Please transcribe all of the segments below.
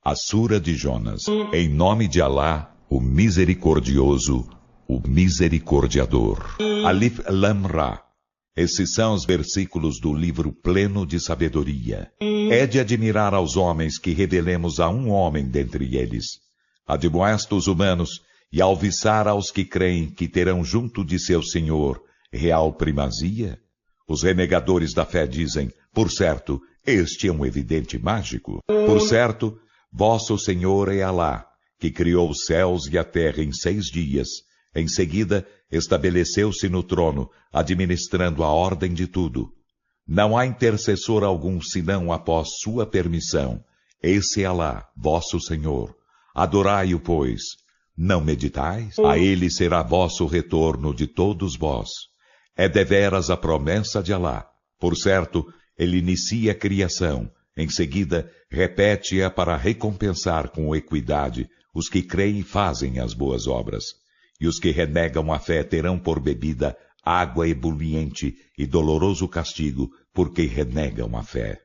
A Sura de Jonas. Em nome de Alá, o Misericordioso, o Misericordiador. Alif Lam Ra. Esses são os versículos do livro pleno de sabedoria. É de admirar aos homens que revelemos a um homem dentre eles. Admoesta os humanos e alviçar aos que creem que terão junto de seu Senhor real primazia. Os renegadores da fé dizem, por certo, este é um evidente mágico. Por certo, vosso Senhor é Alá, que criou os céus e a terra em 6 dias. Em seguida, estabeleceu-se no trono, administrando a ordem de tudo. Não há intercessor algum senão após sua permissão. Esse é Alá, vosso Senhor. Adorai-o, pois. Não meditais? A ele será vosso retorno de todos vós. É deveras a promessa de Alá. Por certo, ele inicia a criação. Em seguida, repete-a para recompensar com equidade os que creem e fazem as boas obras. E os que renegam a fé terão por bebida água ebuliente e doloroso castigo, porque renegam a fé.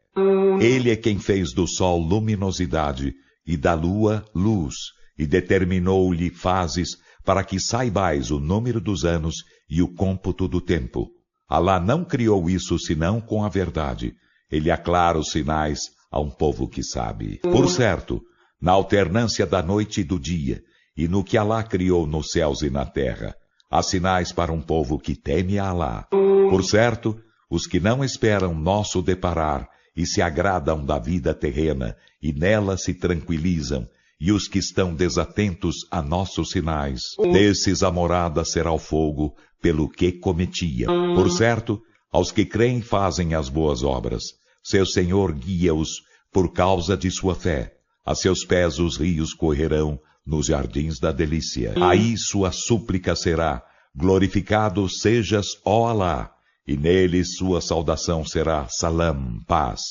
Ele é quem fez do sol luminosidade e da lua luz, e determinou-lhe fases para que saibais o número dos anos e o cômputo do tempo. Alá não criou isso senão com a verdade. Ele aclara os sinais a um povo que sabe. Por certo, na alternância da noite e do dia, e no que Alá criou nos céus e na terra, há sinais para um povo que teme a Alá. Por certo, os que não esperam nosso deparar e se agradam da vida terrena e nela se tranquilizam, e os que estão desatentos a nossos sinais, desses a morada será o fogo pelo que cometiam. Por certo, aos que creem e fazem as boas obras, seu Senhor guia-os por causa de sua fé. A seus pés os rios correrão nos jardins da delícia. Aí sua súplica será, glorificado sejas, ó Alá, e nele sua saudação será salam, paz.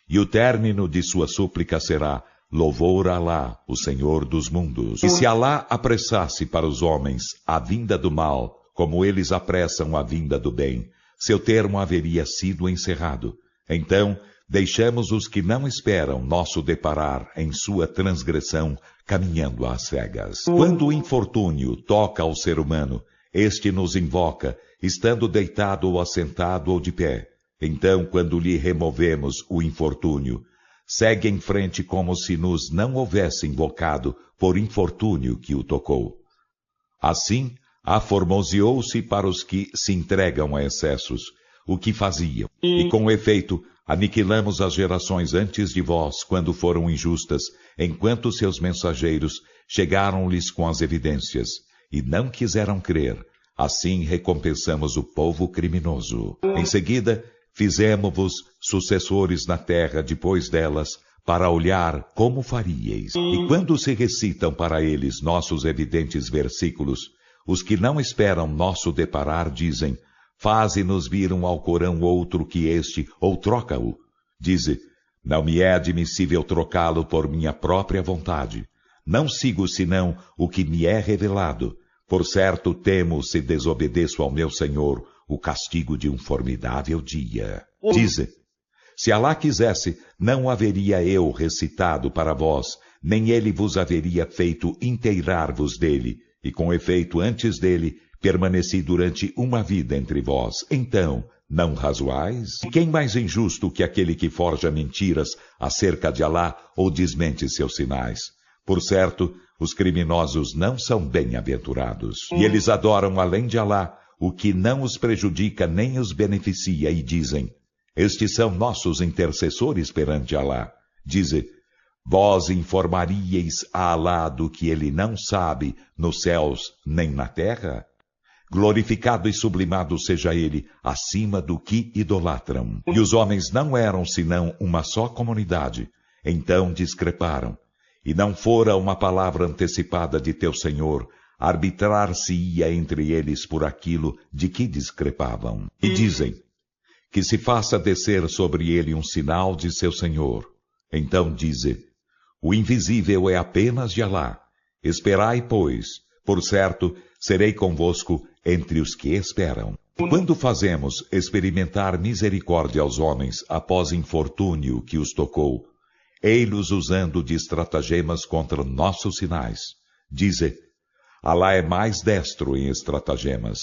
E o término de sua súplica será, louvor a Alá, o Senhor dos mundos. E se Alá apressasse para os homens a vinda do mal, como eles apressam a vinda do bem, seu termo haveria sido encerrado. Então, deixamos os que não esperam nosso deparar em sua transgressão, caminhando às cegas. Quando o infortúnio toca ao ser humano, este nos invoca, estando deitado ou assentado ou de pé. Então, quando lhe removemos o infortúnio, segue em frente como se nos não houvesse invocado por infortúnio que o tocou. Assim, aformoseou-se para os que se entregam a excessos, o que faziam. E com efeito, aniquilamos as gerações antes de vós, quando foram injustas, enquanto seus mensageiros chegaram-lhes com as evidências, e não quiseram crer. Assim recompensamos o povo criminoso. Em seguida, fizemo-vos sucessores na terra depois delas, para olhar como faríeis. E quando se recitam para eles nossos evidentes versículos, os que não esperam nosso deparar dizem, faze-nos vir um Alcorão outro que este, ou troca-o. Dize, não me é admissível trocá-lo por minha própria vontade. Não sigo senão o que me é revelado. Por certo temo, se desobedeço ao meu Senhor, o castigo de um formidável dia. Dize, se Alá quisesse, não haveria eu recitado para vós, nem ele vos haveria feito inteirar-vos dele, e com efeito antes dele, permaneci durante uma vida entre vós. Então, não razoais? Quem mais injusto que aquele que forja mentiras acerca de Alá ou desmente seus sinais? Por certo, os criminosos não são bem-aventurados. E eles adoram além de Alá o que não os prejudica nem os beneficia e dizem, estes são nossos intercessores perante Alá. Dize, vós informaríeis a Alá do que ele não sabe nos céus nem na terra? Glorificado e sublimado seja ele acima do que idolatram. E os homens não eram senão uma só comunidade. Então discreparam. E não fora uma palavra antecipada de teu Senhor, arbitrar-se-ia entre eles por aquilo de que discrepavam. E dizem, que se faça descer sobre ele um sinal de seu Senhor. Então dize, o invisível é apenas de Alá. Esperai, pois, por certo, serei convosco entre os que esperam. Quando fazemos experimentar misericórdia aos homens após infortúnio que os tocou, ei-los usando de estratagemas contra nossos sinais. Dize, Alá é mais destro em estratagemas.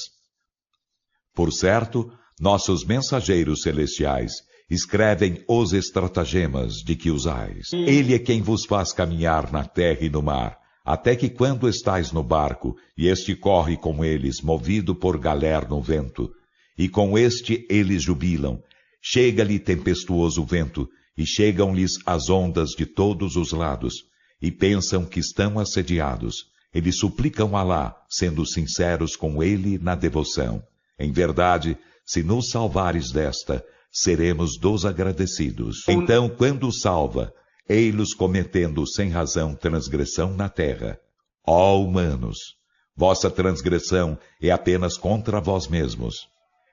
Por certo, nossos mensageiros celestiais escrevem os estratagemas de que usais. Ele é quem vos faz caminhar na terra e no mar, até que quando estais no barco, e este corre com eles, movido por galerno vento, e com este eles jubilam, chega-lhe tempestuoso vento, e chegam-lhes as ondas de todos os lados, e pensam que estão assediados. Eles suplicam a Alá, sendo sinceros com ele na devoção. Em verdade, se nos salvares desta, seremos dos agradecidos. Então, quando salva, ei-los cometendo sem razão transgressão na terra. Ó humanos, vossa transgressão é apenas contra vós mesmos.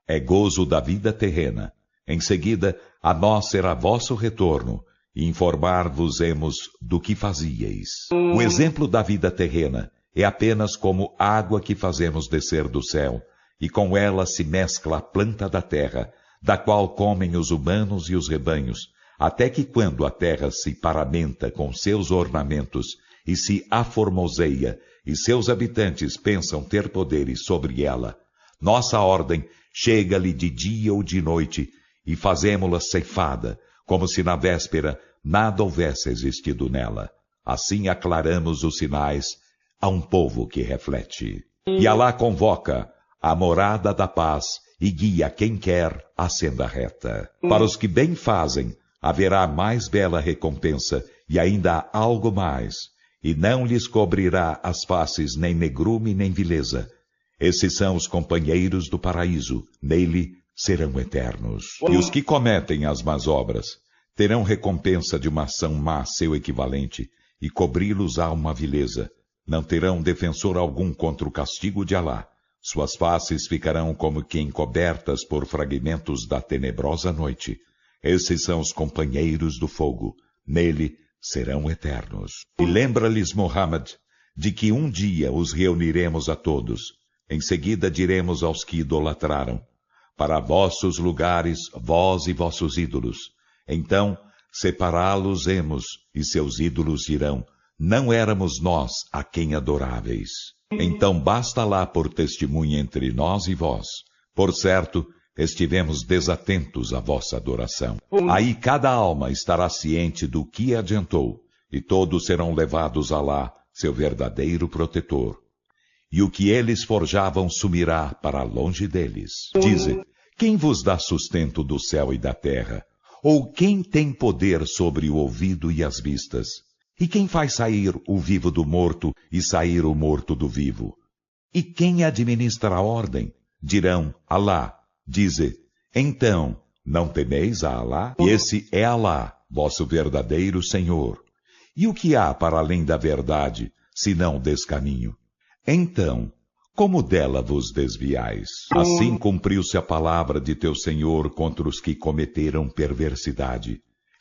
É gozo da vida terrena. Em seguida, a nós será vosso retorno, e informar-vos-emos do que fazíeis. O exemplo da vida terrena é apenas como água que fazemos descer do céu, e com ela se mescla a planta da terra, da qual comem os humanos e os rebanhos, até que quando a terra se paramenta com seus ornamentos e se aformoseia, e seus habitantes pensam ter poderes sobre ela, nossa ordem chega-lhe de dia ou de noite, e fazemo-la ceifada, como se na véspera nada houvesse existido nela. Assim aclaramos os sinais a um povo que reflete. E Alá convoca a morada da paz e guia quem quer à senda reta. Para os que bem fazem, haverá mais bela recompensa e ainda algo mais, e não lhes cobrirá as faces nem negrume nem vileza. Esses são os companheiros do paraíso, nele serão eternos. E os que cometem as más obras terão recompensa de uma ação má seu equivalente, e cobri-los-á uma vileza. Não terão defensor algum contra o castigo de Alá. Suas faces ficarão como que encobertas por fragmentos da tenebrosa noite. Esses são os companheiros do fogo. Nele serão eternos. E lembra-lhes, Muhammad, de que um dia os reuniremos a todos. Em seguida diremos aos que idolatraram: para vossos lugares, vós e vossos ídolos. Então, separá-los-emos, e seus ídolos dirão: não éramos nós a quem adoráveis. Então basta lá por testemunha entre nós e vós. Por certo, estivemos desatentos à vossa adoração. Aí cada alma estará ciente do que adiantou, e todos serão levados a Alá, seu verdadeiro protetor. E o que eles forjavam sumirá para longe deles. Dize, quem vos dá sustento do céu e da terra? Ou quem tem poder sobre o ouvido e as vistas? E quem faz sair o vivo do morto e sair o morto do vivo? E quem administra a ordem? Dirão, Alá. Dize, então, não temeis a Alá? E esse é Alá, vosso verdadeiro Senhor. E o que há para além da verdade, senão descaminho? Então, como dela vos desviais? Assim cumpriu-se a palavra de teu Senhor contra os que cometeram perversidade.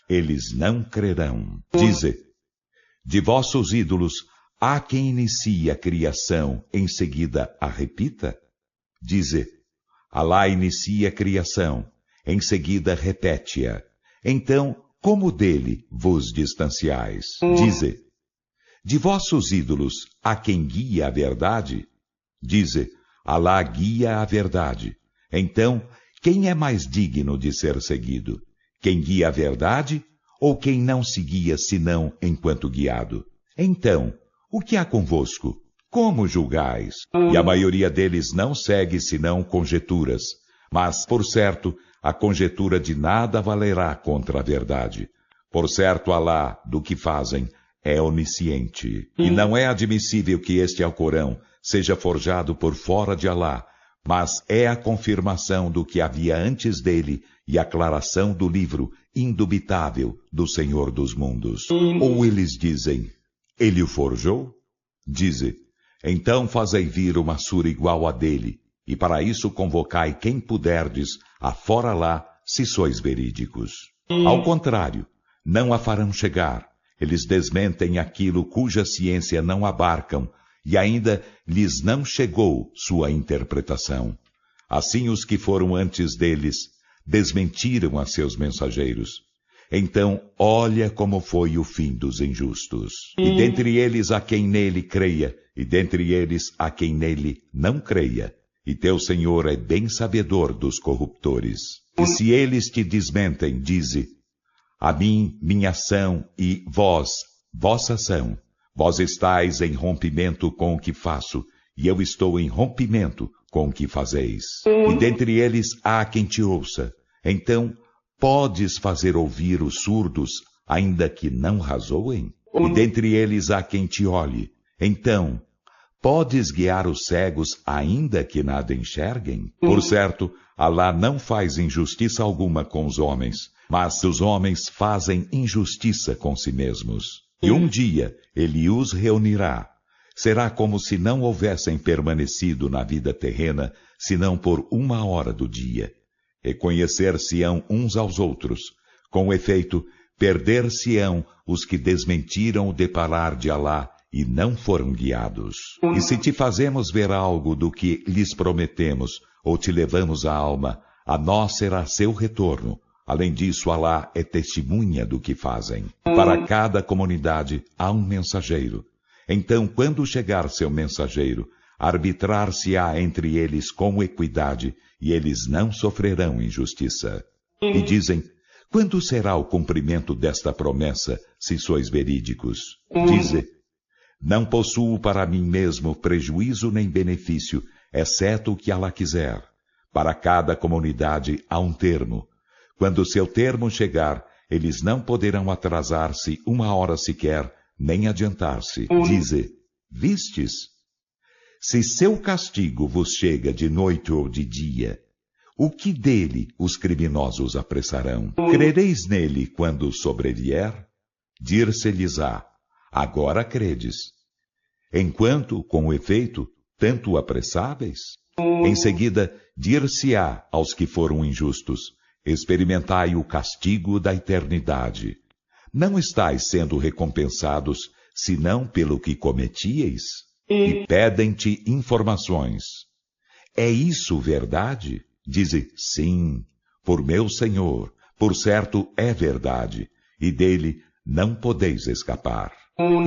Eles não crerão. Dize, de vossos ídolos, há quem inicie a criação, em seguida a repita? Dize, Alá inicia a criação, em seguida repete-a. Então, como dele vos distanciais? Dize, de vossos ídolos, há quem guia a verdade? Dize, Alá guia a verdade. Então, quem é mais digno de ser seguido? Quem guia a verdade? Ou quem não se guia senão enquanto guiado? Então, o que há convosco? Como julgais? E a maioria deles não segue senão conjeturas. Mas, por certo, a conjetura de nada valerá contra a verdade. Por certo, Alá, do que fazem, é onisciente. E não é admissível que este Alcorão seja forjado por fora de Alá, mas é a confirmação do que havia antes dele e a aclaração do livro indubitável do Senhor dos mundos. Ou eles dizem, ele o forjou? Dize, então fazei vir uma sura igual a dele, e para isso convocai quem puderdes, afora lá, se sois verídicos. Ao contrário, não a farão chegar. Eles desmentem aquilo cuja ciência não abarcam, e ainda lhes não chegou sua interpretação. Assim os que foram antes deles desmentiram a seus mensageiros. Então, olha como foi o fim dos injustos. E dentre eles há quem nele creia, e dentre eles há quem nele não creia. E teu Senhor é bem sabedor dos corruptores. E se eles te desmentem, dize: a mim, minha ação, e vós, vossa ação. Vós estáis em rompimento com o que faço, e eu estou em rompimento com o que fazeis. E dentre eles há quem te ouça. Então, podes fazer ouvir os surdos, ainda que não razoem? E dentre eles há quem te olhe. Então, podes guiar os cegos, ainda que nada enxerguem? Por certo, Alá não faz injustiça alguma com os homens, mas os homens fazem injustiça com si mesmos. E um dia ele os reunirá. Será como se não houvessem permanecido na vida terrena, senão por 1 hora do dia. Reconhecer-se-ão uns aos outros. Com efeito, perder-se-ão os que desmentiram o deparar de Alá e não foram guiados. E se te fazemos ver algo do que lhes prometemos, ou te levamos a alma, a nós será seu retorno. Além disso, Alá é testemunha do que fazem. Para cada comunidade há um mensageiro. Então, quando chegar seu mensageiro, arbitrar-se-á entre eles com equidade, e eles não sofrerão injustiça. E dizem: quando será o cumprimento desta promessa, se sois verídicos? Dize: não possuo para mim mesmo prejuízo nem benefício, exceto o que Alá quiser. Para cada comunidade há um termo. Quando seu termo chegar, eles não poderão atrasar-se 1 hora sequer, nem adiantar-se. Dize: vistes? Se seu castigo vos chega de noite ou de dia, o que dele os criminosos apressarão? Crereis nele quando sobrevier? Dir-se-lhes-á: agora credes. Enquanto, com efeito, tanto o apressáveis? Em seguida, dir-se-á aos que foram injustos: experimentai o castigo da eternidade. Não estáis sendo recompensados, senão pelo que cometíeis? E pedem-te informações. É isso verdade? Dize: sim, por meu Senhor, por certo é verdade, e dele não podeis escapar.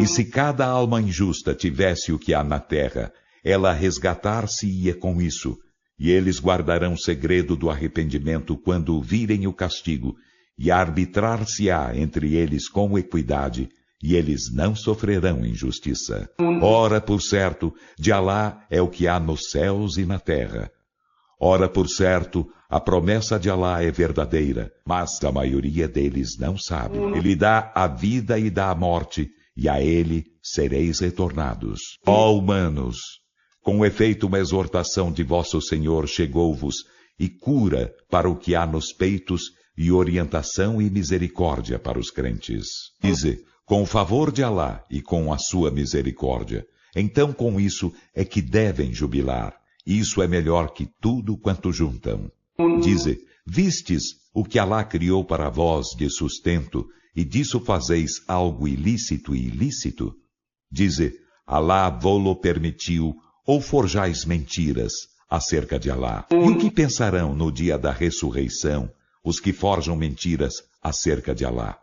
E se cada alma injusta tivesse o que há na terra, ela resgatar-se-ia com isso, e eles guardarão segredo do arrependimento quando virem o castigo, e arbitrar-se-á entre eles com equidade, e eles não sofrerão injustiça. Ora, por certo, de Alá é o que há nos céus e na terra. Ora, por certo, a promessa de Alá é verdadeira, mas a maioria deles não sabe. Ele dá a vida e dá a morte, e a ele sereis retornados. Ó humanos, com efeito uma exortação de vosso Senhor chegou-vos, e cura para o que há nos peitos, e orientação e misericórdia para os crentes. Dize: com o favor de Alá e com a sua misericórdia, então com isso é que devem jubilar. Isso é melhor que tudo quanto juntam. Dize: vistes o que Alá criou para vós de sustento, e disso fazeis algo ilícito e ilícito? Dize: Alá vô-lo permitiu, ou forjais mentiras acerca de Alá? E o que pensarão no dia da ressurreição os que forjam mentiras acerca de Alá?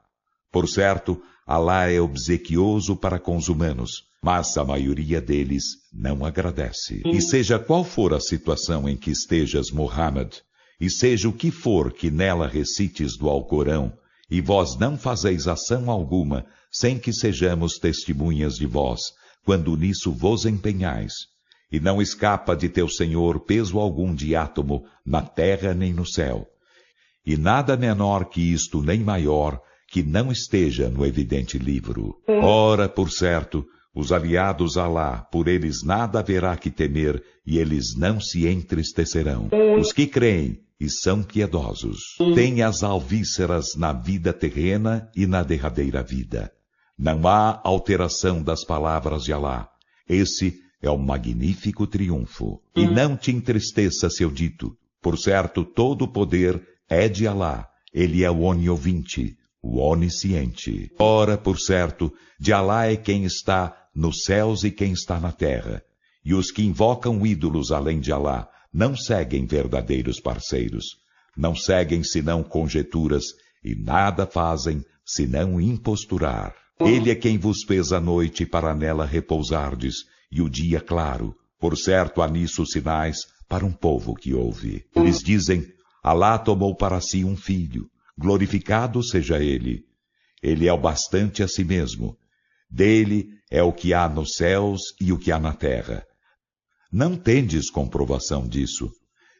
Por certo, Alá é obsequioso para com os humanos, mas a maioria deles não agradece. E seja qual for a situação em que estejas, Muhammad, e seja o que for que nela recites do Alcorão, e vós não fazeis ação alguma, sem que sejamos testemunhas de vós, quando nisso vos empenhais, e não escapa de teu Senhor peso algum de átomo, na terra nem no céu, e nada menor que isto nem maior, que não esteja no evidente livro. Ora, por certo, os aliados a Alá, por eles nada haverá que temer, e eles não se entristecerão. Os que creem e são piedosos, têm as alvíceras na vida terrena e na derradeira vida. Não há alteração das palavras de Alá. Esse é o magnífico triunfo. E não te entristeça seu dito. Por certo, todo o poder é de Alá. Ele é o oniovinte, o onisciente. Ora, por certo, de Alá é quem está nos céus e quem está na terra. E os que invocam ídolos além de Alá não seguem verdadeiros parceiros. Não seguem senão conjecturas, e nada fazem senão imposturar. Ele é quem vos fez a noite para nela repousardes, e o dia claro. Por certo há nisso sinais para um povo que ouve. Eles dizem, Alá tomou para si um filho, glorificado seja ele. Ele é o bastante a si mesmo. Dele é o que há nos céus e o que há na terra. Não tendes comprovação disso?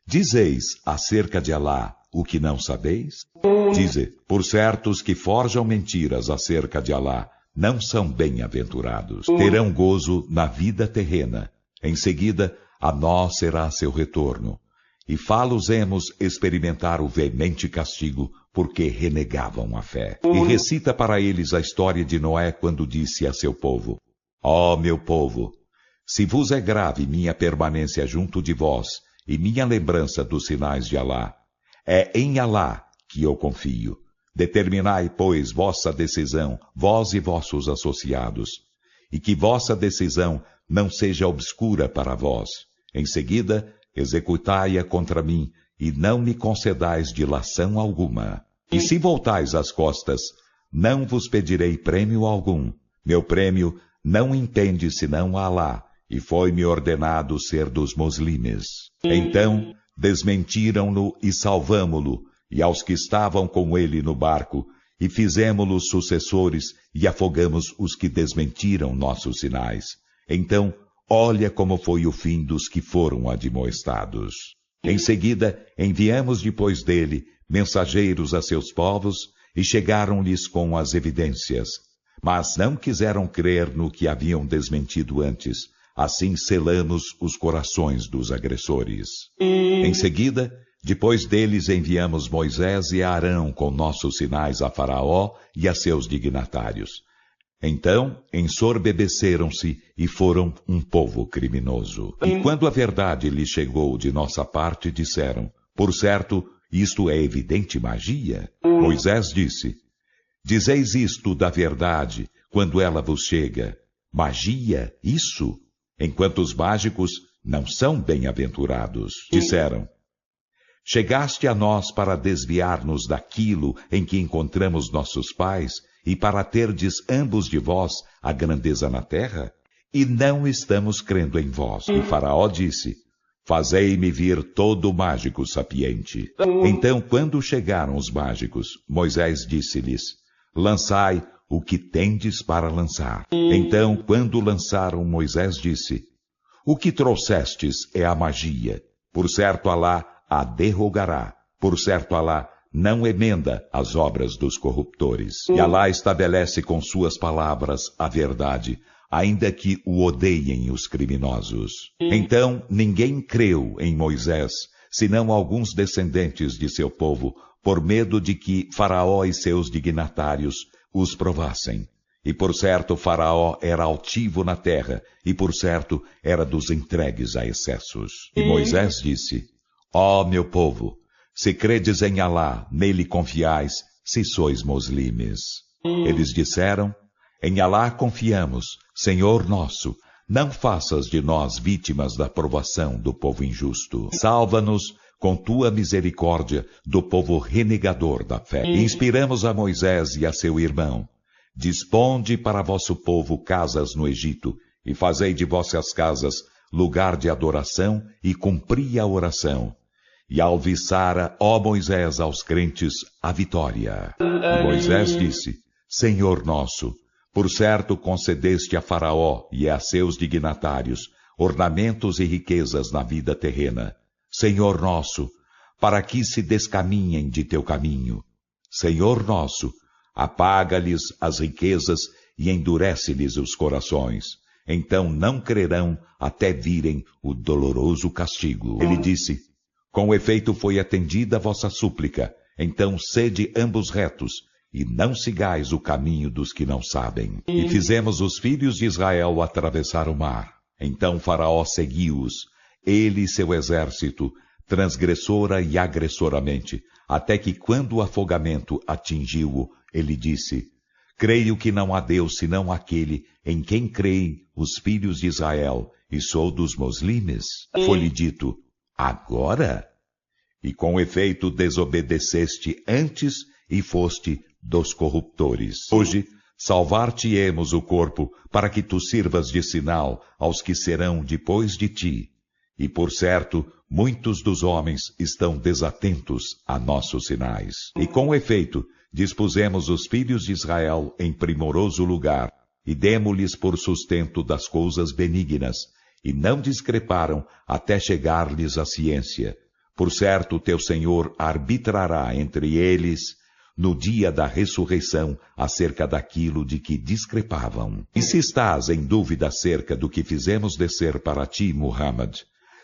Dizeis acerca de Alá o que não sabeis? Dize, por certo os que forjam mentiras acerca de Alá não são bem-aventurados. Terão gozo na vida terrena. Em seguida, a nós será seu retorno. E fá-los-emos experimentar o veemente castigo, porque renegavam a fé. E recita para eles a história de Noé quando disse a seu povo, ó meu povo, se vos é grave minha permanência junto de vós, e minha lembrança dos sinais de Alá, é em Alá que eu confio. Determinai, pois, vossa decisão, vós e vossos associados, e que vossa decisão não seja obscura para vós. Em seguida, executai-a contra mim, e não me concedais dilação alguma. E se voltais as costas, não vos pedirei prêmio algum. Meu prêmio não entende senão Alá, e foi-me ordenado ser dos muslimes. Então, desmentiram-no e salvamo-lo, e aos que estavam com ele no barco, e fizemo-los sucessores, e afogamos os que desmentiram nossos sinais. Então, olha como foi o fim dos que foram admoestados. Em seguida, enviamos depois dele mensageiros a seus povos, e chegaram-lhes com as evidências. Mas não quiseram crer no que haviam desmentido antes. Assim selamos os corações dos agressores. Em seguida, depois deles enviamos Moisés e Arão com nossos sinais a Faraó e a seus dignatários. Então, ensorbebeceram-se e foram um povo criminoso. E quando a verdade lhes chegou de nossa parte, disseram, por certo, isto é evidente magia. Moisés disse, dizeis isto da verdade, quando ela vos chega. Magia, isso? Enquanto os mágicos não são bem-aventurados. Disseram, chegaste a nós para desviar-nos daquilo em que encontramos nossos pais, e para terdes ambos de vós a grandeza na terra? E não estamos crendo em vós. E Faraó disse, fazei-me vir todo mágico sapiente. Então, quando chegaram os mágicos, Moisés disse-lhes, lançai o que tendes para lançar. Então, quando lançaram, Moisés disse, o que trouxestes é a magia. Por certo, Alá a derrogará. Por certo, Alá não emenda as obras dos corruptores. E Alá estabelece com suas palavras a verdade, ainda que o odeiem os criminosos. Então, ninguém creu em Moisés, senão alguns descendentes de seu povo, por medo de que Faraó e seus dignatários os provassem. E por certo Faraó era altivo na terra, e por certo era dos entregues a excessos. E Moisés disse, ó meu povo, se credes em Alá, nele confiais, se sois muslimes. Eles disseram, em Alá confiamos, Senhor nosso, não faças de nós vítimas da provação do povo injusto. Salva-nos com tua misericórdia do povo renegador da fé. E inspiramos a Moisés e a seu irmão. Disponde para vosso povo casas no Egito, e fazei de vossas casas lugar de adoração, e cumpri a oração. E alviçara, ó Moisés, aos crentes, a vitória. E Moisés disse, Senhor nosso, por certo concedeste a Faraó e a seus dignatários ornamentos e riquezas na vida terrena. Senhor nosso, para que se descaminhem de teu caminho. Senhor nosso, apaga-lhes as riquezas e endurece-lhes os corações. Então não crerão até virem o doloroso castigo. Ele disse, com efeito foi atendida a vossa súplica, então sede ambos retos, e não sigais o caminho dos que não sabem. E fizemos os filhos de Israel atravessar o mar. Então Faraó seguiu-os, ele e seu exército, transgressora e agressoramente, até que quando o afogamento atingiu-o, ele disse, creio que não há Deus senão aquele em quem creem os filhos de Israel, e sou dos muslimes. Foi-lhe dito, agora? E com efeito desobedeceste antes, e foste dos corruptores. Hoje, salvar-te-emos o corpo, para que tu sirvas de sinal aos que serão depois de ti. E por certo, muitos dos homens estão desatentos a nossos sinais. E com efeito, dispusemos os filhos de Israel em primoroso lugar, e demo-lhes por sustento das coisas benignas, e não discreparam até chegar-lhes a ciência. Por certo, teu Senhor arbitrará entre eles no dia da ressurreição acerca daquilo de que discrepavam. E se estás em dúvida acerca do que fizemos descer para ti, Muhammad,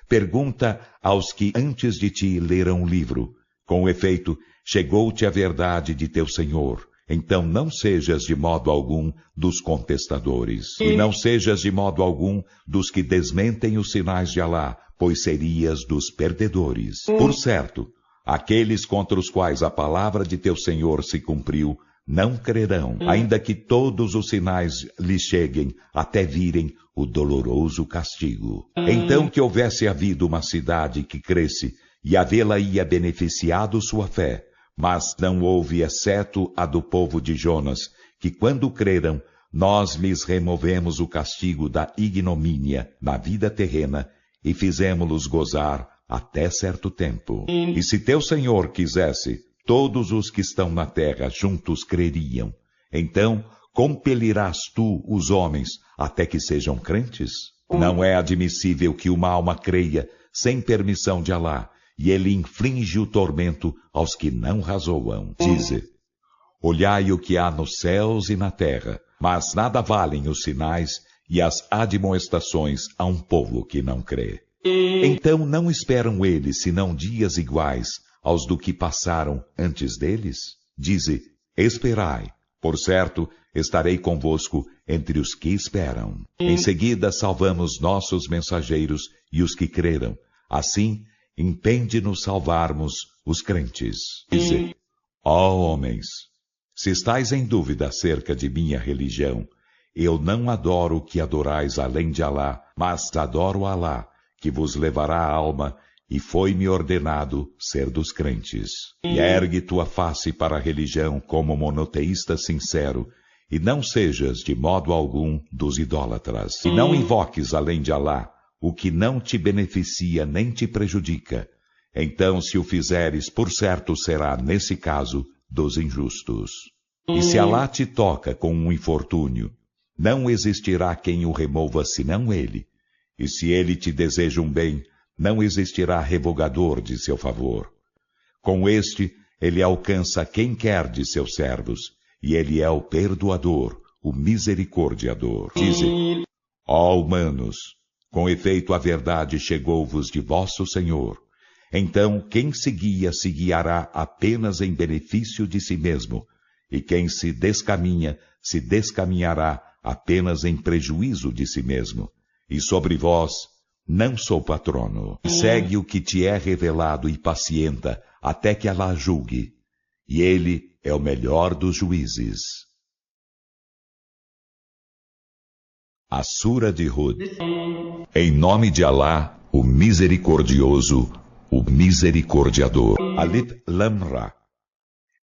pergunta aos que antes de ti leram o livro. Com efeito, chegou-te a verdade de teu Senhor. Então não sejas de modo algum dos contestadores, e não sejas de modo algum dos que desmentem os sinais de Alá, pois serias dos perdedores. Por certo, aqueles contra os quais a palavra de teu Senhor se cumpriu, não crerão, ainda que todos os sinais lhes cheguem até virem o doloroso castigo. Então que houvesse havido uma cidade que cresce, e havê-la ia beneficiado sua fé, mas não houve exceto a do povo de Jonas, que quando creram, nós lhes removemos o castigo da ignomínia na vida terrena, e fizemos-los gozar até certo tempo. E se teu Senhor quisesse, todos os que estão na terra juntos creriam. Então, compelirás tu os homens até que sejam crentes? Não é admissível que uma alma creia sem permissão de Alá, e ele inflige o tormento aos que não razoam. Dize: olhai o que há nos céus e na terra, mas nada valem os sinais e as admoestações a um povo que não crê. Então não esperam eles senão dias iguais aos do que passaram antes deles? Dize: esperai, por certo, estarei convosco entre os que esperam. Em seguida salvamos nossos mensageiros e os que creram. Assim, impende-nos salvarmos os crentes. Dize: ó homens, se estáis em dúvida acerca de minha religião, eu não adoro o que adorais além de Alá, mas adoro Alá, que vos levará a alma, e foi-me ordenado ser dos crentes. E ergue tua face para a religião como monoteísta sincero, e não sejas de modo algum dos idólatras. E não invoques além de Alá o que não te beneficia nem te prejudica. Então, se o fizeres, por certo será, nesse caso, dos injustos. E se Alá te toca com um infortúnio, não existirá quem o remova senão ele. E se ele te deseja um bem, não existirá revogador de seu favor. Com este, ele alcança quem quer de seus servos, e ele é o perdoador, o misericordiador. Dize: ó humanos, com efeito a verdade chegou-vos de vosso Senhor. Então quem se guia se guiará apenas em benefício de si mesmo, e quem se descaminhará apenas em prejuízo de si mesmo. E sobre vós não sou patrono. Segue o que te é revelado e pacienta até que Alá julgue. E ele é o melhor dos juízes. A Sura de Hud. Em nome de Alá, o Misericordioso, o Misericordiador. Alif Lam Ra.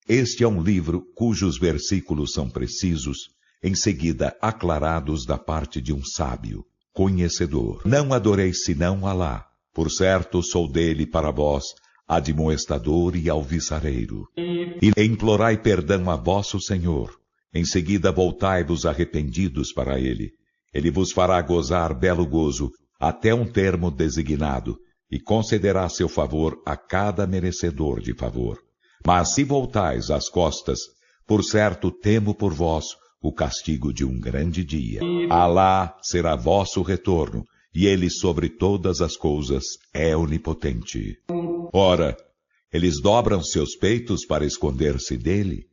Este é um livro cujos versículos são precisos, em seguida aclarados da parte de um sábio, conhecedor. Não adoreis senão Alá. Por certo, sou dele para vós, admoestador e alviçareiro. E implorai perdão a vosso Senhor. Em seguida voltai-vos arrependidos para ele. Ele vos fará gozar belo gozo, até um termo designado, e concederá seu favor a cada merecedor de favor. Mas se voltais as costas, por certo temo por vós o castigo de um grande dia. Alá será vosso retorno, e ele sobre todas as coisas é onipotente. Ora, eles dobram seus peitos para esconder-se dele?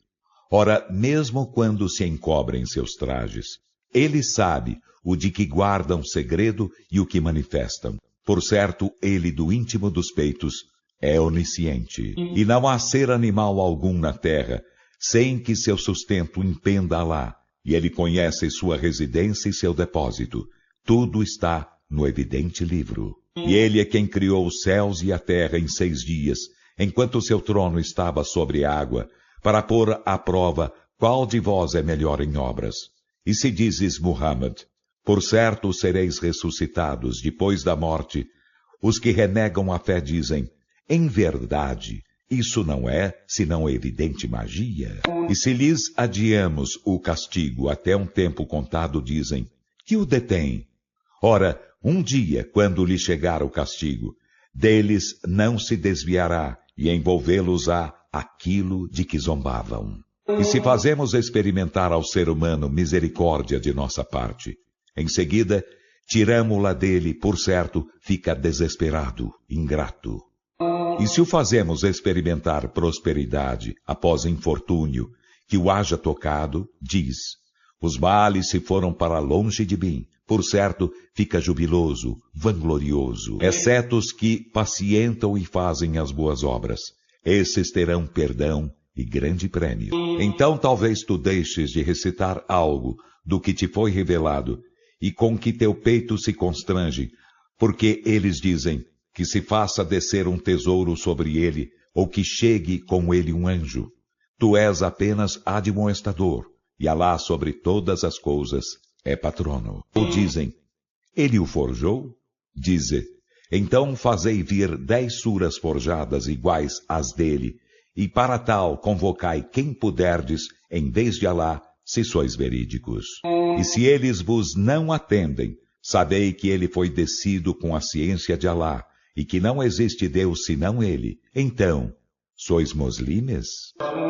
Ora, mesmo quando se encobrem seus trajes, ele sabe o de que guardam segredo e o que manifestam. Por certo, ele do íntimo dos peitos é onisciente. E não há ser animal algum na terra, sem que seu sustento impenda Alá, e ele conhece sua residência e seu depósito. Tudo está no evidente livro. E ele é quem criou os céus e a terra em 6 dias, enquanto seu trono estava sobre a água, para pôr à prova qual de vós é melhor em obras. E se dizes, Muhammad, por certo sereis ressuscitados depois da morte, os que renegam a fé dizem, em verdade, isso não é senão evidente magia. E se lhes adiamos o castigo até um tempo contado, dizem, que o detém? Ora, um dia, quando lhe chegar o castigo, deles não se desviará, e envolvê-los-á aquilo de que zombavam. E se fazemos experimentar ao ser humano misericórdia de nossa parte, em seguida, tiramo-la dele, por certo, fica desesperado, ingrato. E se o fazemos experimentar prosperidade após infortúnio, que o haja tocado, diz, os males se foram para longe de mim, por certo, fica jubiloso, vanglorioso, exceto os que pacientam e fazem as boas obras. Esses terão perdão e grande prêmio. Então talvez tu deixes de recitar algo do que te foi revelado, e com que teu peito se constrange, porque eles dizem que se faça descer um tesouro sobre ele, ou que chegue com ele um anjo. Tu és apenas admoestador, e Alá sobre todas as coisas é patrono. Ou dizem, ele o forjou? Dize, então fazei vir 10 suras forjadas iguais às dele, e para tal convocai quem puderdes, em vez de Alá, se sois verídicos. E se eles vos não atendem, sabei que ele foi descido com a ciência de Alá, e que não existe Deus senão ele. Então, sois muslimes?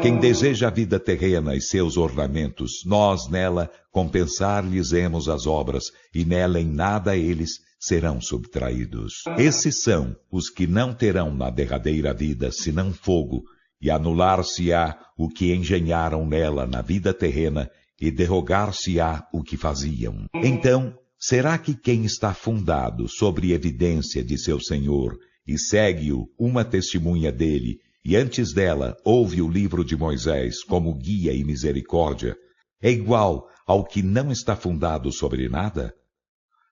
Quem deseja a vida terrena e seus ornamentos, nós nela compensar-lhes-emos as obras, e nela em nada eles serão subtraídos. Esses são os que não terão na derradeira vida senão fogo, e anular-se-á o que engenharam nela na vida terrena, e derrogar-se-á o que faziam. Então, será que quem está fundado sobre evidência de seu Senhor, e segue-o uma testemunha dele, e antes dela ouve o livro de Moisés como guia e misericórdia, é igual ao que não está fundado sobre nada?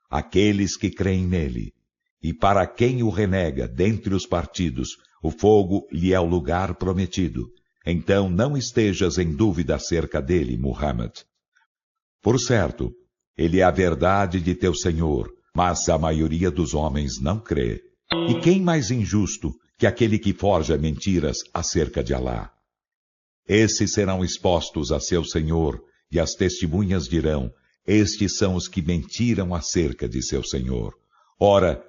Aqueles que creem nele, e para quem o renega dentre os partidos, o fogo lhe é o lugar prometido. Então não estejas em dúvida acerca dele, Muhammad. Por certo, ele é a verdade de teu Senhor, mas a maioria dos homens não crê. E quem mais injusto que aquele que forja mentiras acerca de Alá? Esses serão expostos a seu Senhor, e as testemunhas dirão, estes são os que mentiram acerca de seu Senhor. Ora,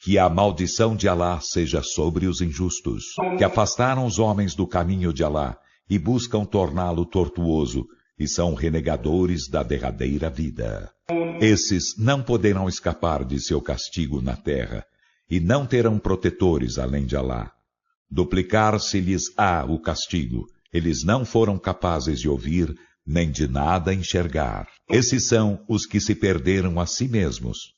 que a maldição de Alá seja sobre os injustos, que afastaram os homens do caminho de Alá, e buscam torná-lo tortuoso, e são renegadores da derradeira vida. Esses não poderão escapar de seu castigo na terra, e não terão protetores além de Alá. Duplicar-se-lhes-á o castigo, eles não foram capazes de ouvir, nem de nada enxergar. Esses são os que se perderam a si mesmos.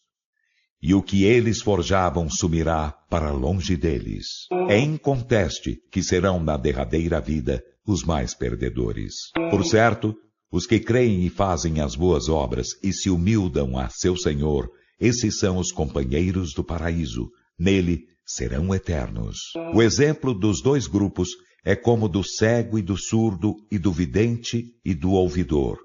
E o que eles forjavam sumirá para longe deles. É inconteste que serão na derradeira vida os mais perdedores. Por certo, os que creem e fazem as boas obras e se humildam a seu Senhor, esses são os companheiros do paraíso. Nele serão eternos. O exemplo dos dois grupos é como do cego e do surdo, e do vidente e do ouvidor.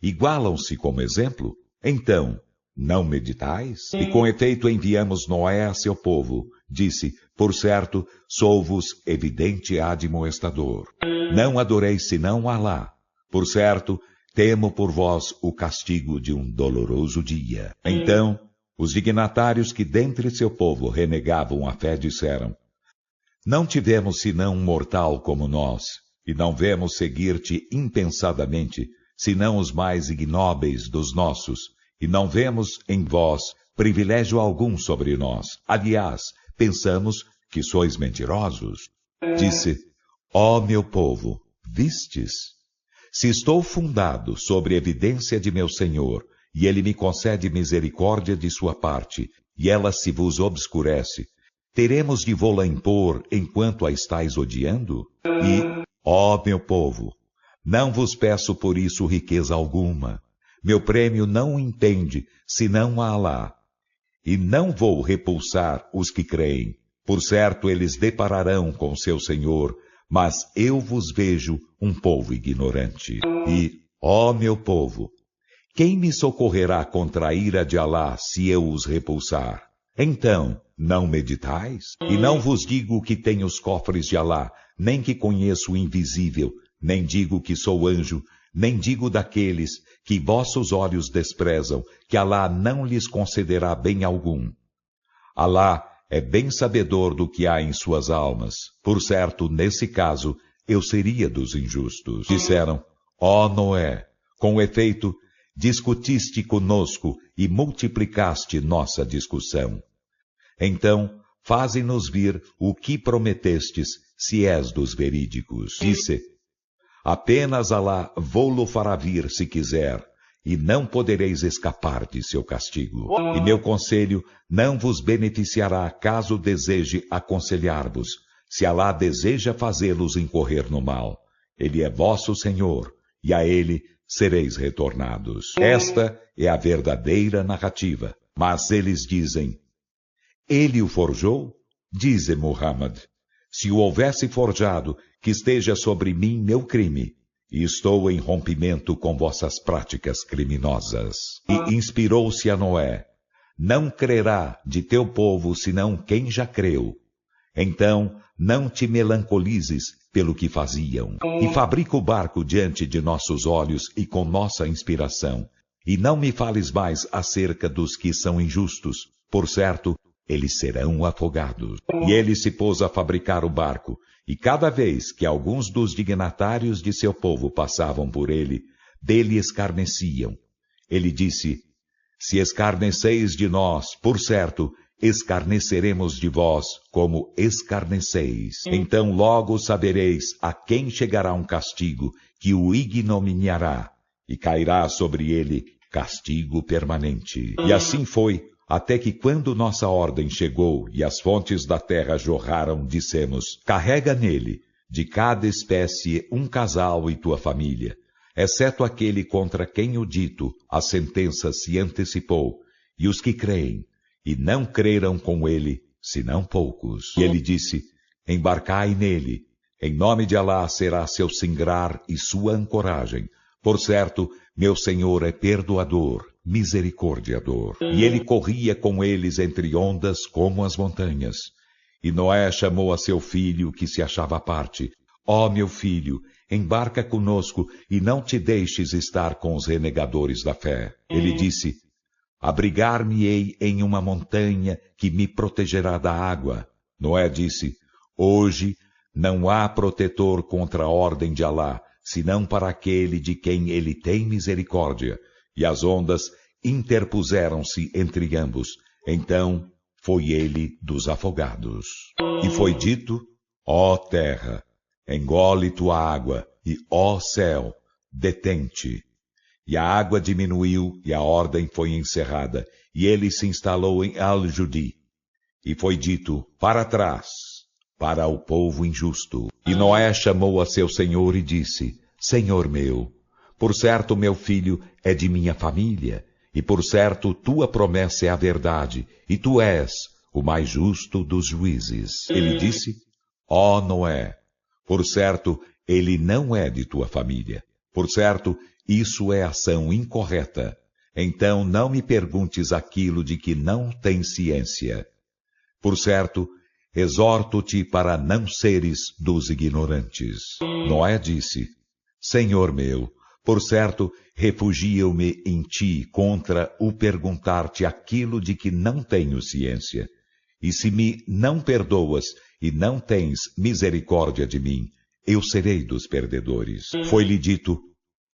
Igualam-se como exemplo? Então, não meditais? E com efeito enviamos Noé a seu povo. Disse, por certo, sou-vos evidente admoestador. Não adoreis senão Alá. Por certo, temo por vós o castigo de um doloroso dia. Então, os dignatários que dentre seu povo renegavam a fé disseram, não tivemos senão um mortal como nós, e não vemos seguir-te impensadamente, senão os mais ignóbeis dos nossos, e não vemos em vós privilégio algum sobre nós. Aliás, pensamos que sois mentirosos. Disse, ó meu povo, vistes? Se estou fundado sobre evidência de meu Senhor, e ele me concede misericórdia de sua parte, e ela se vos obscurece, teremos de vô-la impor enquanto a estáis odiando? E, ó meu povo, não vos peço por isso riqueza alguma. Meu prêmio não o entende, senão a Alá. E não vou repulsar os que creem. Por certo, eles depararão com seu Senhor, mas eu vos vejo um povo ignorante. E, ó meu povo, quem me socorrerá contra a ira de Alá se eu os repulsar? Então, não meditais? E não vos digo que tenho os cofres de Alá, nem que conheço o invisível, nem digo que sou anjo, nem digo daqueles que vossos olhos desprezam, que Alá não lhes concederá bem algum. Alá é bem sabedor do que há em suas almas. Por certo, nesse caso, eu seria dos injustos. Disseram, ó Noé, com efeito, discutiste conosco e multiplicaste nossa discussão. Então, faze-nos vir o que prometestes, se és dos verídicos. Disse, apenas Alá vô-lo fará vir se quiser, e não podereis escapar de seu castigo. E meu conselho não vos beneficiará caso deseje aconselhar-vos, se Alá deseja fazê-los incorrer no mal. Ele é vosso Senhor, e a Ele sereis retornados. Esta é a verdadeira narrativa. Mas eles dizem, ele o forjou? Dize Muhammad, se o houvesse forjado, que esteja sobre mim meu crime, e estou em rompimento com vossas práticas criminosas. E inspirou-se a Noé, não crerá de teu povo senão quem já creu. Então, não te melancolizes pelo que faziam. E fabrica o barco diante de nossos olhos e com nossa inspiração. E não me fales mais acerca dos que são injustos. Por certo, eles serão afogados. E ele se pôs a fabricar o barco. E cada vez que alguns dos dignatários de seu povo passavam por ele, dele escarneciam. Ele disse, se escarneceis de nós, por certo, escarneceremos de vós como escarneceis. Então logo sabereis a quem chegará um castigo que o ignominiará, e cairá sobre ele castigo permanente. E assim foi, até que quando nossa ordem chegou e as fontes da terra jorraram, dissemos, carrega nele, de cada espécie, um casal e tua família, exceto aquele contra quem o dito, a sentença se antecipou, e os que creem, e não creram com ele, senão poucos. E ele disse, embarcai nele, em nome de Alá será seu singrar e sua ancoragem. Por certo, meu Senhor é perdoador, misericordiador. E ele corria com eles entre ondas como as montanhas. E Noé chamou a seu filho, que se achava à parte. Ó meu filho, embarca conosco e não te deixes estar com os renegadores da fé. Ele disse, abrigar-me-ei em uma montanha que me protegerá da água. Noé disse, hoje não há protetor contra a ordem de Alá, senão para aquele de quem ele tem misericórdia. E as ondas interpuseram-se entre ambos. Então foi ele dos afogados. E foi dito, ó terra, engole tua água, e ó céu, detente. E a água diminuiu, e a ordem foi encerrada, e ele se instalou em Al-Judi. E foi dito, para trás, para o povo injusto. E Noé chamou a seu senhor e disse, Senhor meu, por certo meu filho é de minha família, e por certo tua promessa é a verdade, e tu és o mais justo dos juízes. Ele disse, ó Noé, por certo ele não é de tua família, por certo isso é ação incorreta. Então não me perguntes aquilo de que não tens ciência. Por certo, exorto-te para não seres dos ignorantes. Noé disse, Senhor meu, por certo, refugio-me em ti contra o perguntar-te aquilo de que não tenho ciência. E se me não perdoas e não tens misericórdia de mim, eu serei dos perdedores. Foi-lhe dito,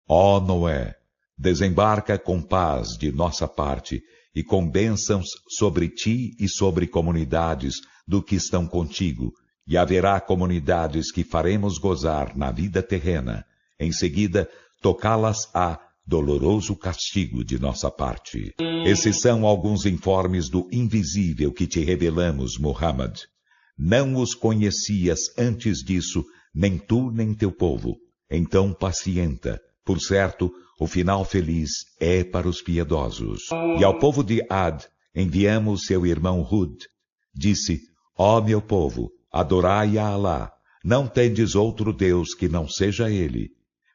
ó Noé, desembarca com paz de nossa parte e com bênçãos sobre ti e sobre comunidades do que estão contigo, e haverá comunidades que faremos gozar na vida terrena. Em seguida, tocá-las-á doloroso castigo de nossa parte. Esses são alguns informes do invisível que te revelamos, Muhammad. Não os conhecias antes disso, nem tu nem teu povo. Então pacienta. Por certo, o final feliz é para os piedosos. E ao povo de Ad enviamos seu irmão Hud. Disse, ó meu povo, adorai a Alá. Não tendes outro Deus que não seja Ele.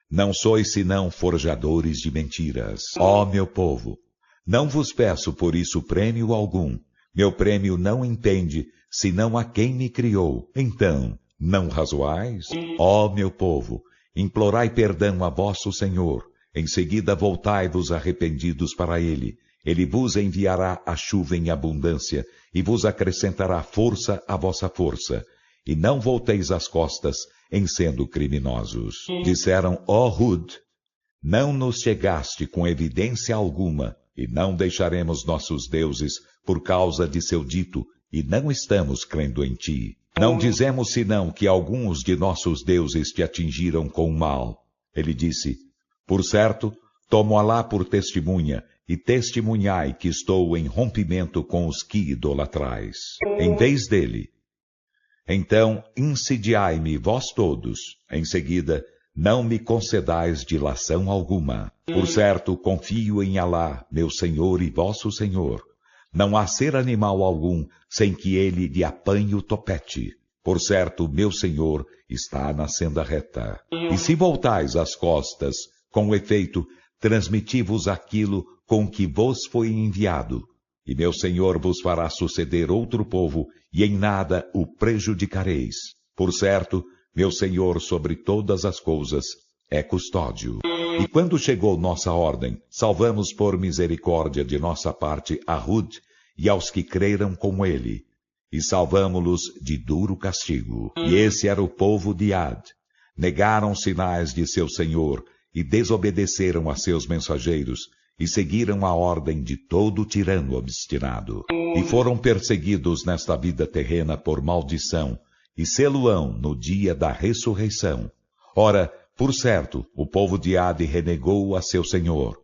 Não sois senão forjadores de mentiras. Ó meu povo, não vos peço por isso prêmio algum. Meu prêmio não entende, senão a quem me criou. Então, não razoais? Ó meu povo, implorai perdão a vosso Senhor. Em seguida voltai-vos arrependidos para Ele. Ele vos enviará a chuva em abundância, e vos acrescentará força à vossa força. E não volteis as costas, em sendo criminosos. Disseram, ó Hud, não nos chegaste com evidência alguma, e não deixaremos nossos deuses por causa de seu dito, e não estamos crendo em ti. Não dizemos senão que alguns de nossos deuses te atingiram com mal. Ele disse, por certo, tomo Alá por testemunha, e testemunhai que estou em rompimento com os que idolatrais. Em vez dele, então insidiai-me vós todos, em seguida, não me concedais dilação alguma. Por certo, confio em Alá, meu Senhor e vosso Senhor. Não há ser animal algum, sem que ele lhe apanhe o topete. Por certo, meu Senhor está na senda reta. E se voltais as costas, com efeito, transmiti-vos aquilo com que vos foi enviado. E meu Senhor vos fará suceder outro povo, e em nada o prejudicareis. Por certo, meu Senhor sobre todas as coisas é custódio. E quando chegou nossa ordem, salvamos por misericórdia de nossa parte a Hud e aos que creram com ele, e salvamo-los de duro castigo. E esse era o povo de Ad. Negaram sinais de seu Senhor, e desobedeceram a seus mensageiros, e seguiram a ordem de todo tirano obstinado. E foram perseguidos nesta vida terrena por maldição, e sê-lo-ão no dia da ressurreição. Ora, por certo, o povo de Ad renegou a seu Senhor.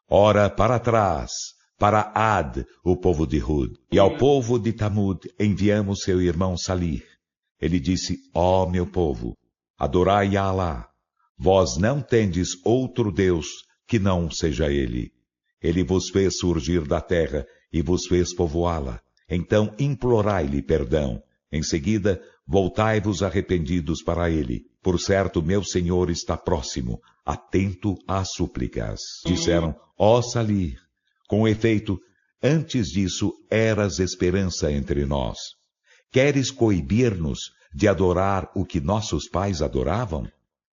Ora, para trás, para Ad, o povo de Hud. E ao povo de Tamud enviamos seu irmão Salih. Ele disse, ó meu povo, adorai a Alá. Vós não tendes outro Deus que não seja Ele. Ele vos fez surgir da terra e vos fez povoá-la. Então implorai-lhe perdão. Em seguida, voltai-vos arrependidos para Ele. Por certo, meu Senhor está próximo, atento às súplicas. Disseram, ó Salih, com efeito, antes disso eras esperança entre nós. Queres coibir-nos de adorar o que nossos pais adoravam?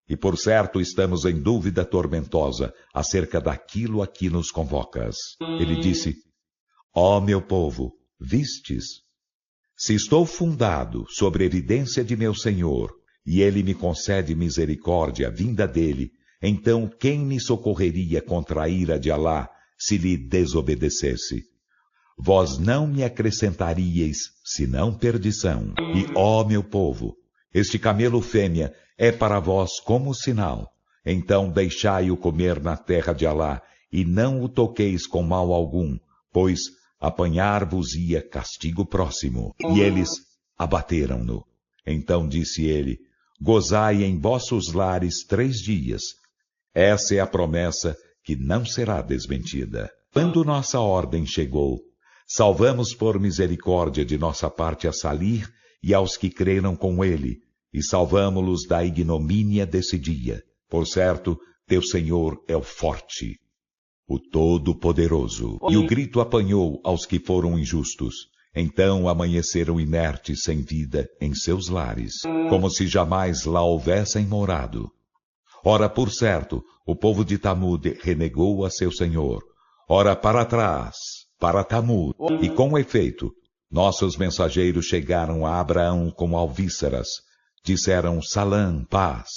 E por certo estamos em dúvida tormentosa acerca daquilo a que nos convocas. Ele disse, ó meu povo, vistes? Se estou fundado sobre a evidência de meu Senhor, e Ele me concede misericórdia vinda dele, então quem me socorreria contra a ira de Alá, se lhe desobedecesse? Vós não me acrescentaríeis, senão perdição. E, ó meu povo, este camelo fêmea é para vós como sinal. Então deixai-o comer na terra de Alá, e não o toqueis com mal algum, pois apanhar-vos-ia castigo próximo. E eles abateram-no. Então disse ele, gozai em vossos lares 3 dias. Essa é a promessa que não será desmentida. Quando nossa ordem chegou, salvamos por misericórdia de nossa parte a Salih e aos que creram com ele, e salvamo-los da ignomínia desse dia. Por certo, teu Senhor é o forte, o Todo-Poderoso. E o grito apanhou aos que foram injustos. Então amanheceram inertes sem vida em seus lares, como se jamais lá houvessem morado. Ora, por certo, o povo de Tamud renegou a seu Senhor. Ora, para trás, para Tamud. E com efeito, nossos mensageiros chegaram a Abraão com alvíceras. Disseram, Salam, paz.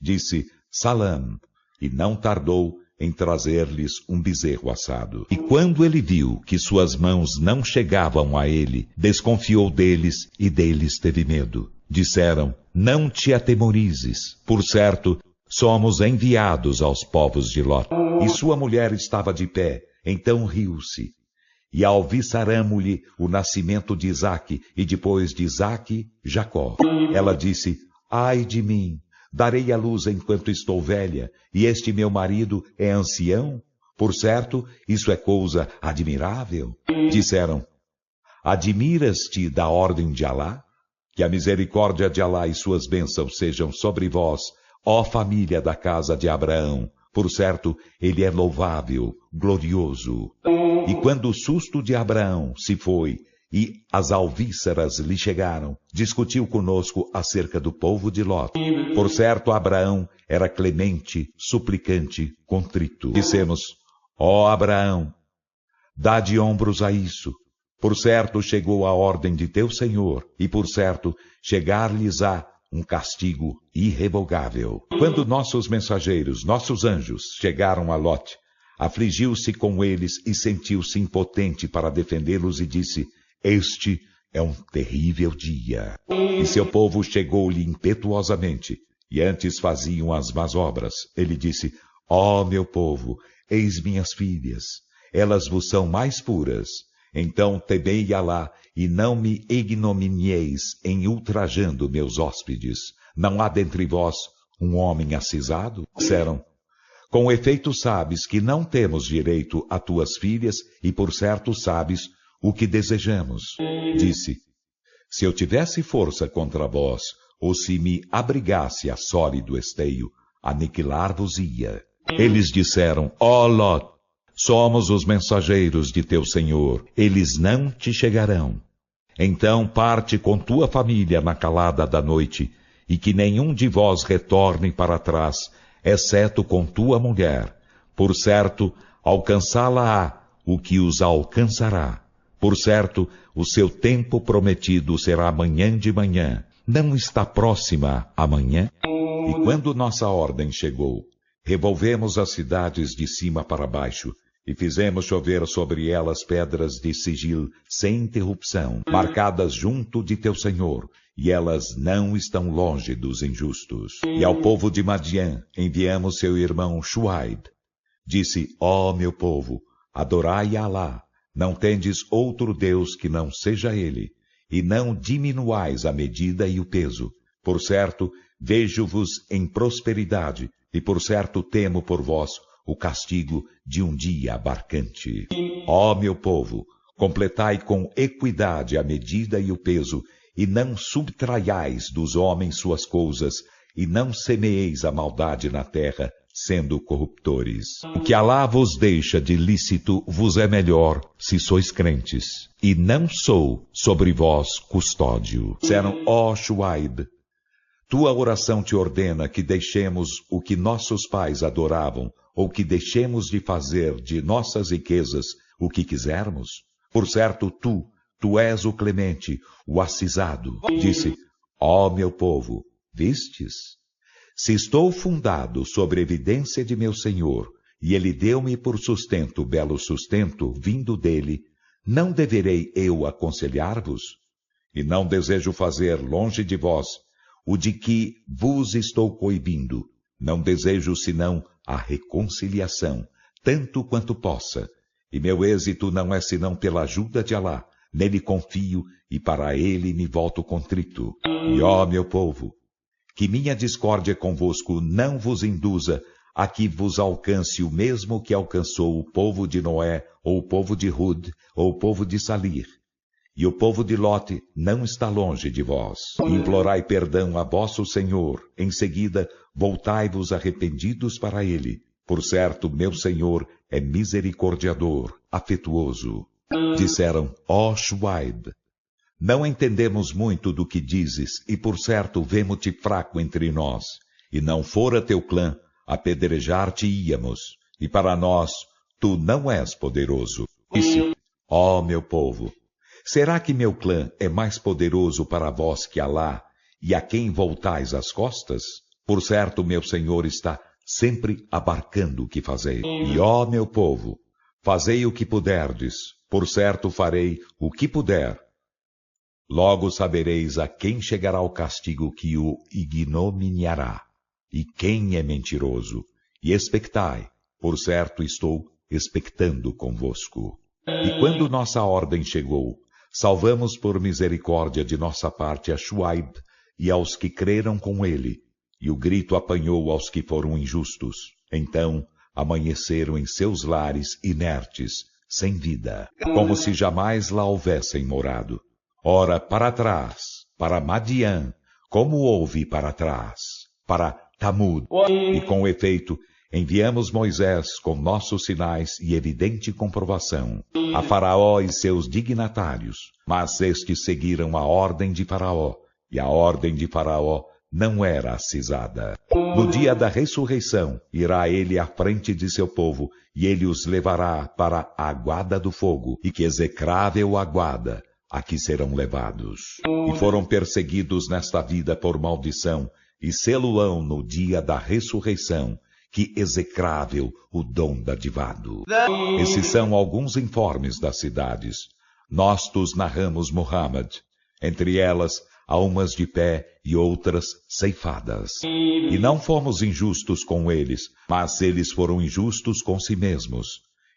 Disse, Salam. E não tardou em trazer-lhes um bezerro assado. E quando ele viu que suas mãos não chegavam a ele, desconfiou deles e deles teve medo. Disseram, não te atemorizes. Por certo, somos enviados aos povos de Ló. E sua mulher estava de pé, então riu-se. E alviçaramo-lhe o nascimento de Isaque, e depois de Isaque, Jacó. Ela disse, ai de mim! Darei à luz enquanto estou velha, e este meu marido é ancião? Por certo, isso é coisa admirável. Disseram, admiras-te da ordem de Alá? Que a misericórdia de Alá e suas bênçãos sejam sobre vós, ó família da casa de Abraão. Por certo, ele é louvável, glorioso. E quando o susto de Abraão se foi e as alvíceras lhe chegaram, discutiu conosco acerca do povo de Ló. Por certo, Abraão era clemente, suplicante, contrito. Dissemos, ó Abraão, dá de ombros a isso. Por certo, chegou a ordem de teu Senhor, e por certo, chegar-lhes-á um castigo irrevogável. Quando nossos mensageiros, nossos anjos, chegaram a Lote, afligiu-se com eles e sentiu-se impotente para defendê-los e disse, este é um terrível dia. E seu povo chegou-lhe impetuosamente, e antes faziam as más obras. Ele disse, ó meu povo, eis minhas filhas, elas vos são mais puras. Então temei Alá, e não me ignominieis em ultrajando meus hóspedes. Não há dentre vós um homem acisado? Disseram, com efeito sabes que não temos direito a tuas filhas, e por certo sabes o que desejamos. Disse, se eu tivesse força contra vós, ou se me abrigasse a sólido esteio, aniquilar-vos-ia. Eles disseram, ó Ló, somos os mensageiros de teu Senhor, eles não te chegarão. Então parte com tua família na calada da noite, e que nenhum de vós retorne para trás, exceto com tua mulher. Por certo, alcançá-la-á o que os alcançará. Por certo, o seu tempo prometido será amanhã de manhã. Não está próxima amanhã? E quando nossa ordem chegou, revolvemos as cidades de cima para baixo, e fizemos chover sobre elas pedras de sigil sem interrupção, marcadas junto de teu Senhor, e elas não estão longe dos injustos. E ao povo de Madian enviamos seu irmão Shuaib. Disse, ó meu povo, adorai Alá, não tendes outro Deus que não seja Ele, e não diminuais a medida e o peso. Por certo, vejo-vos em prosperidade, e por certo temo por vós o castigo de um dia abarcante. Ó meu povo, completai com equidade a medida e o peso, e não subtraiais dos homens suas coisas, e não semeeis a maldade na terra, sendo corruptores. O que Alá vos deixa de lícito vos é melhor, se sois crentes. E não sou sobre vós custódio. Disseram, ó Shuaib, tua oração te ordena que deixemos o que nossos pais adoravam, ou que deixemos de fazer de nossas riquezas o que quisermos? Por certo, tu és o clemente, o acisado. Disse, ó meu povo, vistes? Se estou fundado sobre a evidência de meu Senhor, e Ele deu-me por sustento belo sustento, vindo dele, não deverei eu aconselhar-vos? E não desejo fazer longe de vós o de que vos estou coibindo. Não desejo senão a reconciliação, tanto quanto possa. E meu êxito não é senão pela ajuda de Alá. Nele confio e para ele me volto contrito. E ó meu povo, que minha discórdia convosco não vos induza a que vos alcance o mesmo que alcançou o povo de Noé, ou o povo de Hud, ou o povo de Salir. E o povo de Lote não está longe de vós. Implorai perdão a vosso Senhor. Em seguida, voltai-vos arrependidos para ele. Por certo, meu Senhor é misericordiador, afetuoso. Disseram, ó Shuaib, não entendemos muito do que dizes, e por certo vemo-te fraco entre nós. E não fora teu clã, apedrejar-te-íamos. E para nós, tu não és poderoso. Disse, ó meu povo, será que meu clã é mais poderoso para vós que Alá, e a quem voltais as costas? Por certo, meu Senhor está sempre abarcando o que fazei. E ó meu povo, fazei o que puderdes, por certo farei o que puder. Logo sabereis a quem chegará o castigo que o ignominiará, e quem é mentiroso. E expectai, por certo estou expectando convosco. E quando nossa ordem chegou, salvamos por misericórdia de nossa parte a Shuaib e aos que creram com ele, e o grito apanhou aos que foram injustos. Então amanheceram em seus lares inertes, sem vida, como se jamais lá houvessem morado. Ora, para trás, para Madian, como houve para trás, para Tamud. E com efeito, enviamos Moisés com nossos sinais e evidente comprovação a Faraó e seus dignatários, mas estes seguiram a ordem de Faraó, e a ordem de Faraó não era acisada. No dia da ressurreição, irá ele à frente de seu povo, e ele os levará para a aguada do fogo, e que execrável aguada, a que serão levados. E foram perseguidos nesta vida por maldição, e sê-lo-ão no dia da ressurreição, que execrável o dom dadivado. Esses são alguns informes das cidades. Nós tos narramos, Muhammad. Entre elas, há umas de pé e outras ceifadas. E não fomos injustos com eles, mas eles foram injustos com si mesmos.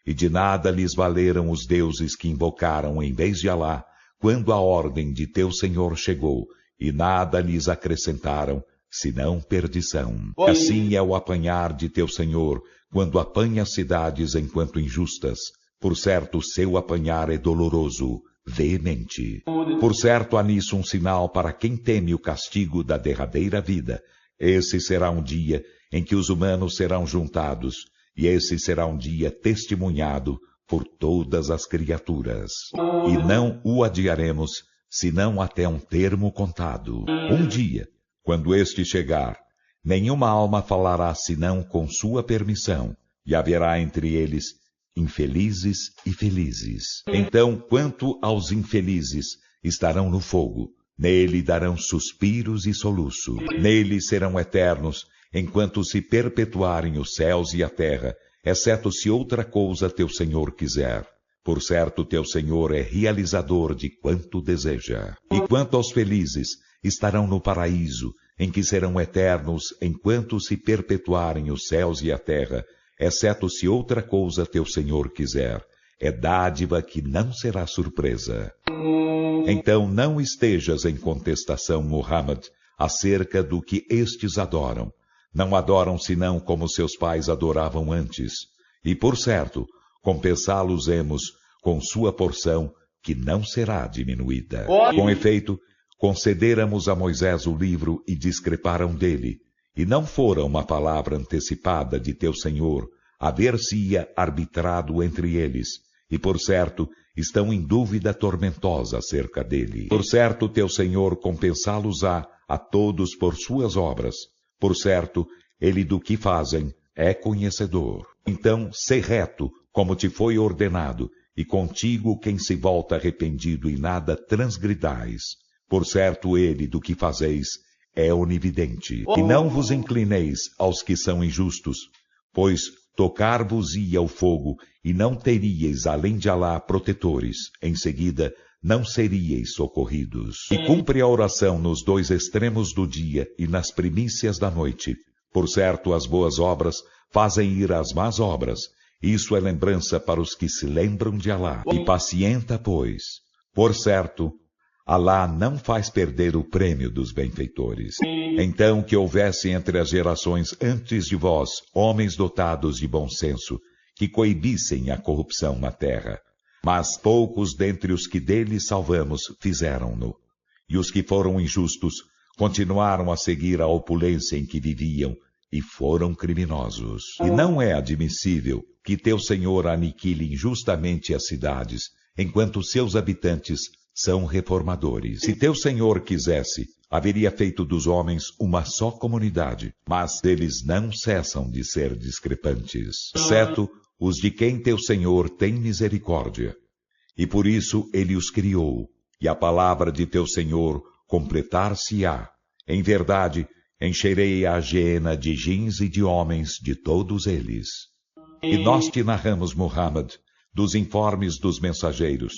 E de nada lhes valeram os deuses que invocaram em vez de Alá, quando a ordem de teu Senhor chegou, e nada lhes acrescentaram, senão perdição. Assim é o apanhar de teu Senhor, quando apanha as cidades enquanto injustas. Por certo, seu apanhar é doloroso, veemente. Por certo, há nisso um sinal para quem teme o castigo da derradeira vida. Esse será um dia em que os humanos serão juntados, e esse será um dia testemunhado por todas as criaturas. E não o adiaremos, senão até um termo contado. Um dia, quando este chegar, nenhuma alma falará senão com sua permissão, e haverá entre eles infelizes e felizes. Então, quanto aos infelizes, estarão no fogo. Nele darão suspiros e soluço. Nele serão eternos, enquanto se perpetuarem os céus e a terra, exceto se outra coisa teu Senhor quiser. Por certo, teu Senhor é realizador de quanto deseja. E quanto aos felizes, estarão no paraíso, em que serão eternos enquanto se perpetuarem os céus e a terra, exceto se outra coisa teu Senhor quiser. É dádiva que não será surpresa. Então não estejas em contestação, Muhammad, acerca do que estes adoram. Não adoram senão como seus pais adoravam antes. E por certo, compensá-los-emos com sua porção, que não será diminuída. Com efeito, concederamos a Moisés o livro e discreparam dele, e não fora uma palavra antecipada de teu Senhor, haver-se-ia arbitrado entre eles, e por certo, estão em dúvida tormentosa acerca dele. Por certo, teu Senhor compensá-los-á a todos por suas obras. Por certo, ele do que fazem é conhecedor. Então, sê reto, como te foi ordenado, e contigo quem se volta arrependido e nada transgridais. Por certo, ele do que fazeis é onividente. E não vos inclineis aos que são injustos, pois tocar-vos-ia o fogo, e não teríeis além de Alá protetores. Em seguida, não seríeis socorridos. E cumpre a oração nos dois extremos do dia e nas primícias da noite. Por certo, as boas obras fazem ir às más obras. Isso é lembrança para os que se lembram de Alá. E pacienta, pois. Por certo, Alá não faz perder o prêmio dos benfeitores. Então que houvesse entre as gerações antes de vós homens dotados de bom senso, que coibissem a corrupção na terra. Mas poucos dentre os que dele salvamos fizeram-no. E os que foram injustos continuaram a seguir a opulência em que viviam, e foram criminosos. E não é admissível que teu Senhor aniquile injustamente as cidades, enquanto seus habitantes são reformadores. Se teu Senhor quisesse, haveria feito dos homens uma só comunidade, mas eles não cessam de ser discrepantes, exceto os de quem teu Senhor tem misericórdia. E por isso ele os criou, e a palavra de teu Senhor completar-se-á. Em verdade, encherei a geena de jins e de homens de todos eles. E nós te narramos, Muhammad, dos informes dos mensageiros,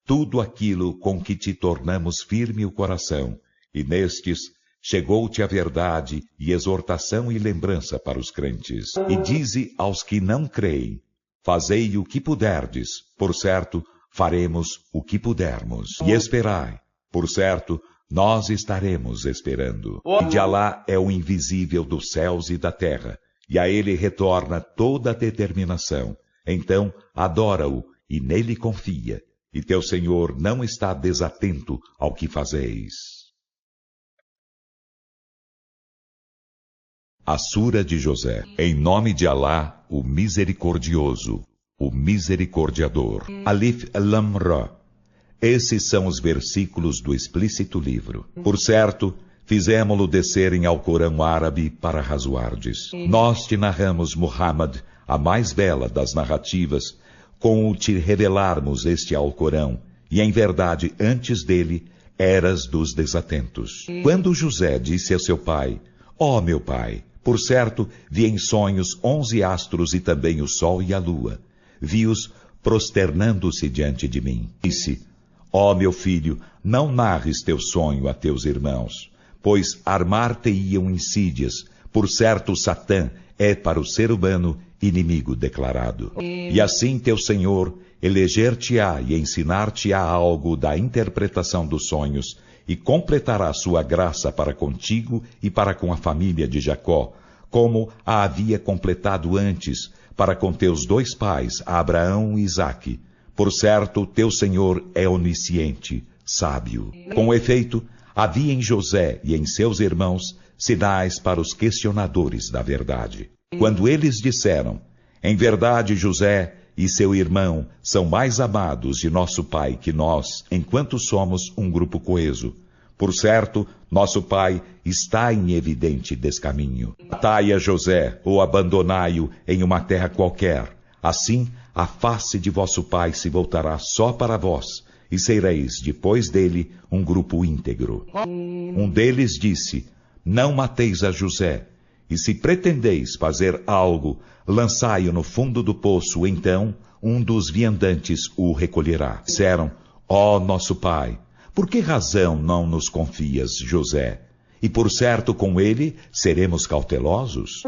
tudo aquilo com que te tornamos firme o coração, e nestes chegou-te a verdade e exortação e lembrança para os crentes. E dize aos que não creem, fazei o que puderdes, por certo, faremos o que pudermos. E esperai, por certo, nós estaremos esperando. E de Alá é o invisível dos céus e da terra, e a ele retorna toda a determinação. Então, adora-o e nele confia. E teu Senhor não está desatento ao que fazeis. A Sura de José. Em nome de Alá, o Misericordioso, o Misericordiador. Alif Lam Ra. Esses são os versículos do explícito livro. Por certo, fizemo-lo descer em Alcorão árabe para razoardes. Nós te narramos, Muhammad, a mais bela das narrativas, com o te revelarmos este Alcorão, e em verdade, antes dele, eras dos desatentos. Quando José disse a seu pai: ó meu pai, por certo, vi em sonhos 11 astros e também o sol e a lua. Vi-os prosternando-se diante de mim. Disse: ó meu filho, não narres teu sonho a teus irmãos, pois armar-te-iam insídias. Por certo, Satã é para o ser humano inimigo declarado. E assim teu Senhor eleger-te-á e ensinar-te-á algo da interpretação dos sonhos, e completará sua graça para contigo e para com a família de Jacó, como a havia completado antes, para com teus 2 pais, Abraão e Isaque. Por certo, teu Senhor é onisciente, sábio. Com efeito, havia em José e em seus irmãos sinais para os questionadores da verdade. Quando eles disseram: em verdade, José e seu irmão são mais amados de nosso pai que nós, enquanto somos um grupo coeso. Por certo, nosso pai está em evidente descaminho. Matai a José, ou abandonai-o em uma terra qualquer. Assim, a face de vosso pai se voltará só para vós, e sereis, depois dele, um grupo íntegro. Um deles disse: não mateis a José, e se pretendeis fazer algo, lançai-o no fundo do poço, então um dos viandantes o recolherá. Disseram: ó nosso pai, por que razão não nos confias, José? E por certo com ele seremos cautelosos?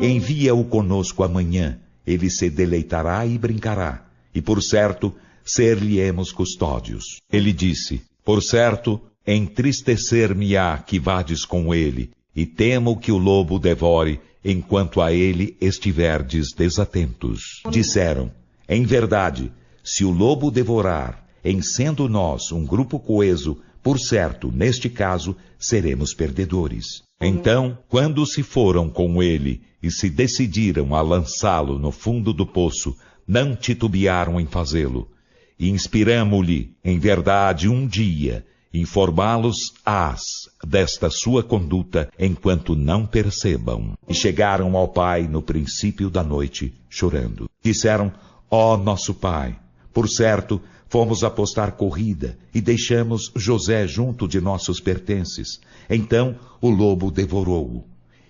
Envia-o conosco amanhã, ele se deleitará e brincará, e por certo ser-lhe-emos custódios. Ele disse: por certo, entristecer-me-á que vades com ele, e temo que o lobo devore, enquanto a ele estiverdes desatentos. Disseram: em verdade, se o lobo devorar, em sendo nós um grupo coeso, por certo, neste caso, seremos perdedores. Então, quando se foram com ele e se decidiram a lançá-lo no fundo do poço, não titubearam em fazê-lo. E inspiramo-lhe, em verdade, um dia, informá-los-ás desta sua conduta, enquanto não percebam. E chegaram ao pai no princípio da noite, chorando. Disseram: ó nosso pai, por certo, fomos apostar corrida, e deixamos José junto de nossos pertences. Então o lobo devorou-o.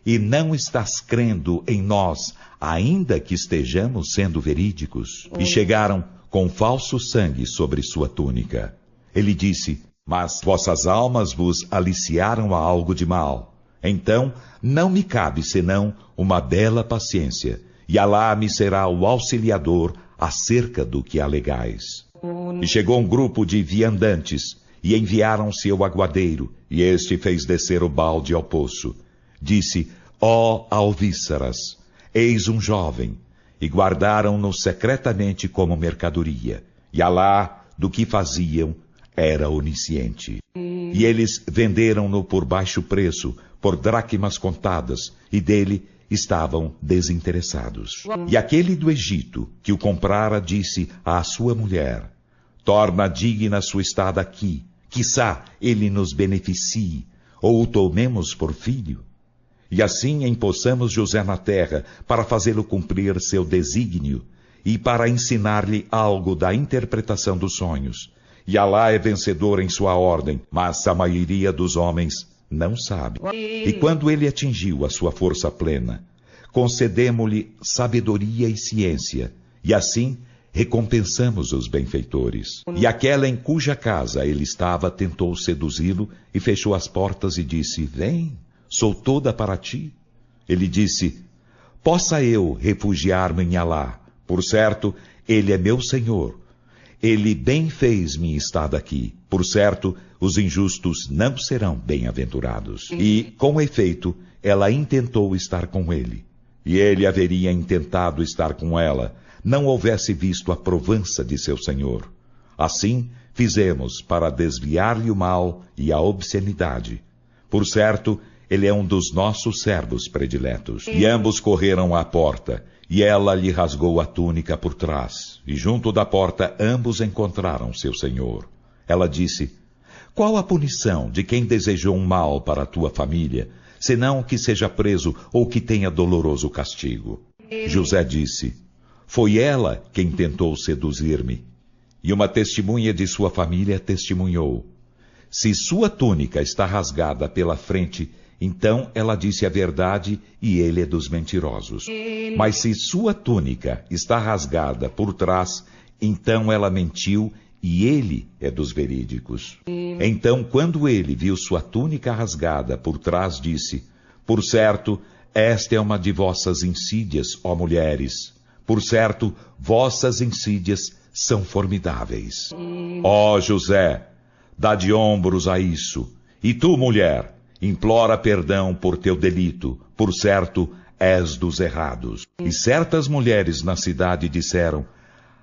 E não estás crendo em nós, ainda que estejamos sendo verídicos? E chegaram com falso sangue sobre sua túnica. Ele disse: mas vossas almas vos aliciaram a algo de mal. Então não me cabe senão uma bela paciência, e Alá me será o auxiliador acerca do que alegais. E chegou um grupo de viandantes, e enviaram seu aguadeiro, e este fez descer o balde ao poço. Disse: ó alvíceras, eis um jovem, e guardaram-no secretamente como mercadoria. E Alá, do que faziam, era onisciente. E eles venderam-no por baixo preço, por dracmas contadas, e dele estavam desinteressados. E aquele do Egito, que o comprara, disse à sua mulher: torna digna sua estada aqui, quiçá ele nos beneficie, ou o tomemos por filho. E assim empossamos José na terra, para fazê-lo cumprir seu desígnio, e para ensinar-lhe algo da interpretação dos sonhos. E Alá é vencedor em sua ordem, mas a maioria dos homens não sabe. E quando ele atingiu a sua força plena, concedemo-lhe sabedoria e ciência, e assim recompensamos os benfeitores. E aquela em cuja casa ele estava tentou seduzi-lo, e fechou as portas e disse: vem, sou toda para ti. Ele disse: possa eu refugiar-me em Alá, por certo, ele é meu Senhor. Ele bem fez minha estada aqui. Por certo, os injustos não serão bem-aventurados. E, com efeito, ela intentou estar com ele. E ele haveria intentado estar com ela, não houvesse visto a provança de seu Senhor. Assim, fizemos para desviar-lhe o mal e a obscenidade. Por certo, ele é um dos nossos servos prediletos. E ambos correram à porta, e ela lhe rasgou a túnica por trás. E junto da porta ambos encontraram seu senhor. Ela disse: qual a punição de quem desejou um mal para a tua família, senão que seja preso ou que tenha doloroso castigo? José disse: foi ela quem tentou seduzir-me. E uma testemunha de sua família testemunhou: se sua túnica está rasgada pela frente, então ela disse a verdade e ele é dos mentirosos. Mas se sua túnica está rasgada por trás, então ela mentiu e ele é dos verídicos. Então, quando ele viu sua túnica rasgada por trás, disse: por certo, esta é uma de vossas insídias, ó mulheres. Por certo, vossas insídias são formidáveis. Ó José, dá de ombros a isso. E tu, mulher, implora perdão por teu delito. Por certo, és dos errados. E certas mulheres na cidade disseram: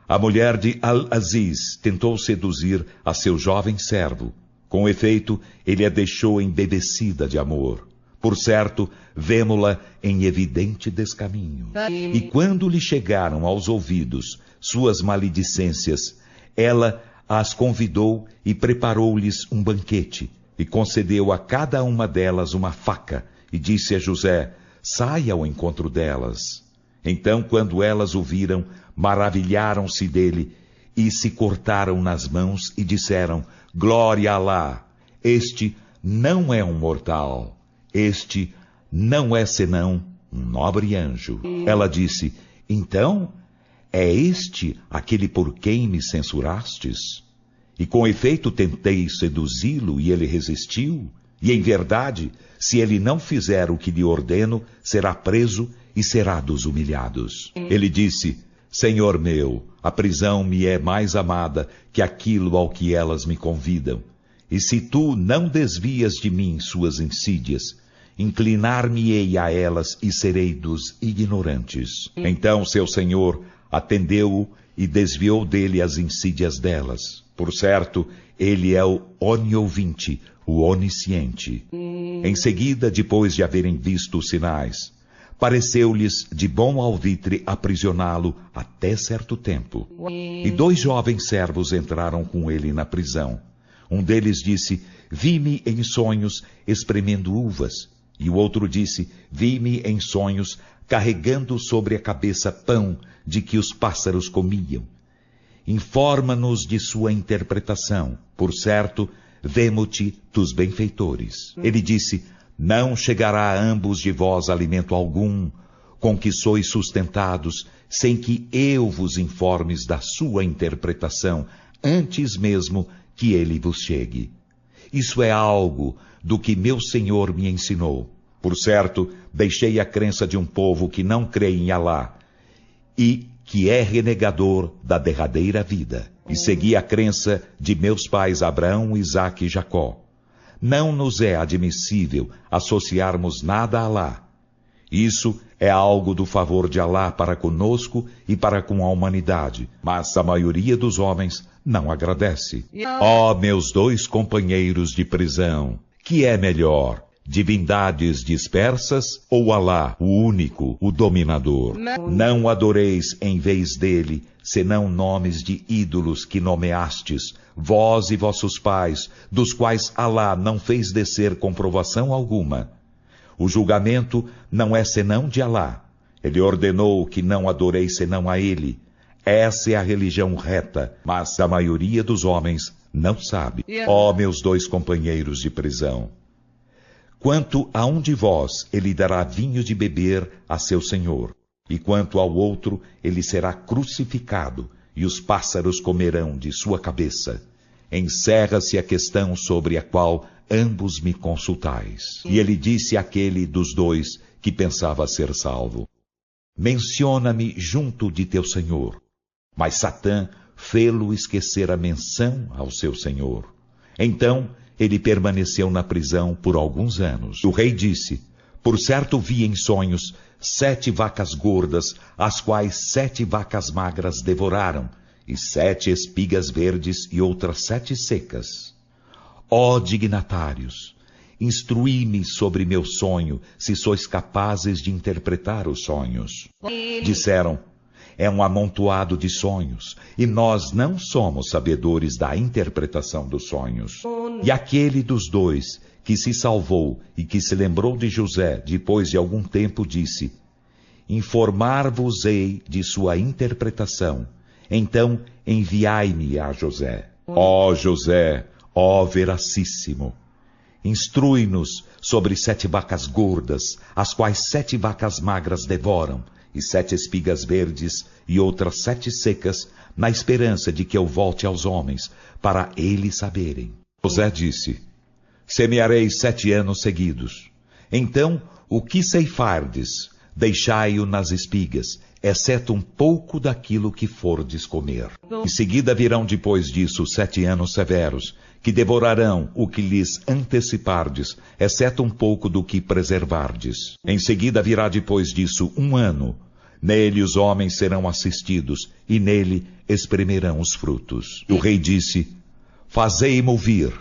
a mulher de Al-Aziz tentou seduzir a seu jovem servo. Com efeito, ele a deixou embebecida de amor. Por certo, vemo-la em evidente descaminho. E quando lhe chegaram aos ouvidos suas maledicências, ela as convidou e preparou-lhes um banquete, e concedeu a cada uma delas uma faca, e disse a José: saia ao encontro delas. Então, quando elas o viram, maravilharam-se dele, e se cortaram nas mãos, e disseram: glória a Alá! Este não é um mortal, este não é senão um nobre anjo. Ela disse: então, é este aquele por quem me censurastes? E com efeito tentei seduzi-lo e ele resistiu? E em verdade, se ele não fizer o que lhe ordeno, será preso e será dos humilhados. Ele disse: Senhor meu, a prisão me é mais amada que aquilo ao que elas me convidam. E se tu não desvias de mim suas insídias, inclinar-me-ei a elas e serei dos ignorantes. Então seu senhor atendeu-o e desviou dele as insídias delas. Por certo, ele é o oniovinte, o onisciente. Em seguida, depois de haverem visto os sinais, pareceu-lhes de bom alvitre aprisioná-lo até certo tempo. E 2 jovens servos entraram com ele na prisão. Um deles disse: vi-me em sonhos espremendo uvas. E o outro disse: vi-me em sonhos carregando sobre a cabeça pão de que os pássaros comiam. Informa-nos de sua interpretação. Por certo, vemo-te dos benfeitores. Ele disse: não chegará a ambos de vós alimento algum, com que sois sustentados, sem que eu vos informes da sua interpretação, antes mesmo que ele vos chegue. Isso é algo do que meu Senhor me ensinou. Por certo, deixei a crença de um povo que não crê em Alá, e que é renegador da derradeira vida, e segui a crença de meus pais Abraão, Isaque e Jacó. Não nos é admissível associarmos nada a Alá. Isso é algo do favor de Alá para conosco e para com a humanidade, mas a maioria dos homens não agradece. Ó meus 2 companheiros de prisão, que é melhor, divindades dispersas ou Alá, o único, o dominador? Não adoreis em vez dele, senão nomes de ídolos que nomeastes, vós e vossos pais, dos quais Alá não fez descer comprovação alguma. O julgamento não é senão de Alá. Ele ordenou que não adoreis senão a ele. Essa é a religião reta, mas a maioria dos homens não sabe. Ó meus 2 companheiros de prisão, quanto a um de vós, ele dará vinho de beber a seu senhor, e quanto ao outro, ele será crucificado, e os pássaros comerão de sua cabeça. Encerra-se a questão sobre a qual ambos me consultais. E ele disse àquele dos 2 que pensava ser salvo: menciona-me junto de teu senhor. Mas Satã fê-lo esquecer a menção ao seu senhor. Então ele permaneceu na prisão por alguns anos. O rei disse: por certo vi em sonhos 7 vacas gordas, as quais 7 vacas magras devoraram, e 7 espigas verdes e outras 7 secas. Ó dignatários, instruí-me sobre meu sonho, se sois capazes de interpretar os sonhos. Disseram: é um amontoado de sonhos, e nós não somos sabedores da interpretação dos sonhos. E aquele dos dois, que se salvou e que se lembrou de José, depois de algum tempo, disse: informar-vos-ei de sua interpretação. Então enviai-me a José. Ó José, ó veracíssimo, instrui-nos sobre 7 vacas gordas, as quais 7 vacas magras devoram, e 7 espigas verdes e outras 7 secas, na esperança de que eu volte aos homens, para eles saberem. José disse: semeareis 7 anos seguidos. Então, o que ceifardes, deixai-o nas espigas, exceto um pouco daquilo que fordes comer. Em seguida virão depois disso 7 anos severos, que devorarão o que lhes antecipardes, exceto um pouco do que preservardes. Em seguida virá depois disso 1 ano. Nele os homens serão assistidos, e nele exprimirão os frutos. O rei disse: fazei-mo vir.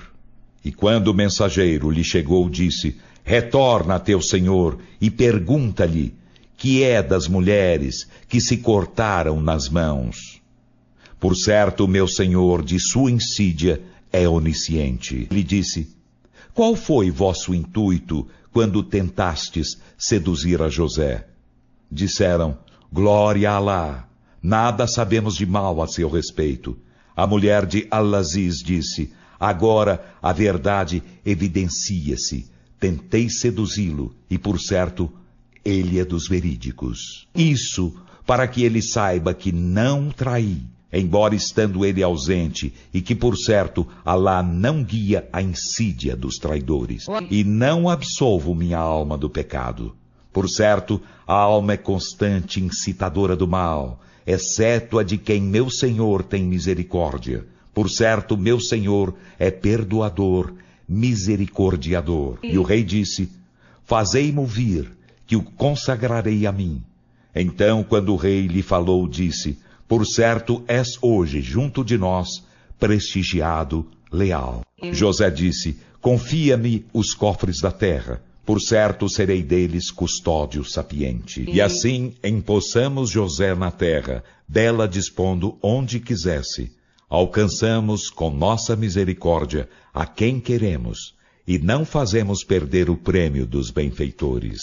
E quando o mensageiro lhe chegou, disse: retorna a teu senhor e pergunta-lhe que é das mulheres que se cortaram nas mãos. Por certo, meu senhor, de sua insídia, é onisciente. Ele disse: qual foi vosso intuito quando tentastes seduzir a José? Disseram: glória a Alá, nada sabemos de mal a seu respeito. A mulher de Al-Aziz disse: agora a verdade evidencia-se. Tentei seduzi-lo, e por certo, ele é dos verídicos. Isso para que ele saiba que não traí, embora estando ele ausente, e que por certo Alá não guia a insídia dos traidores. E não absolvo minha alma do pecado. Por certo, a alma é constante incitadora do mal, exceto a de quem meu Senhor tem misericórdia. Por certo, meu Senhor é perdoador, misericordiador. E o rei disse: fazei-mo vir, que o consagrarei a mim. Então, quando o rei lhe falou, disse: por certo, és hoje, junto de nós, prestigiado, leal. José disse: confia-me os cofres da terra. Por certo, serei deles custódio sapiente. E assim empossamos José na terra, dela dispondo onde quisesse. Alcançamos com nossa misericórdia a quem queremos, e não fazemos perder o prêmio dos benfeitores.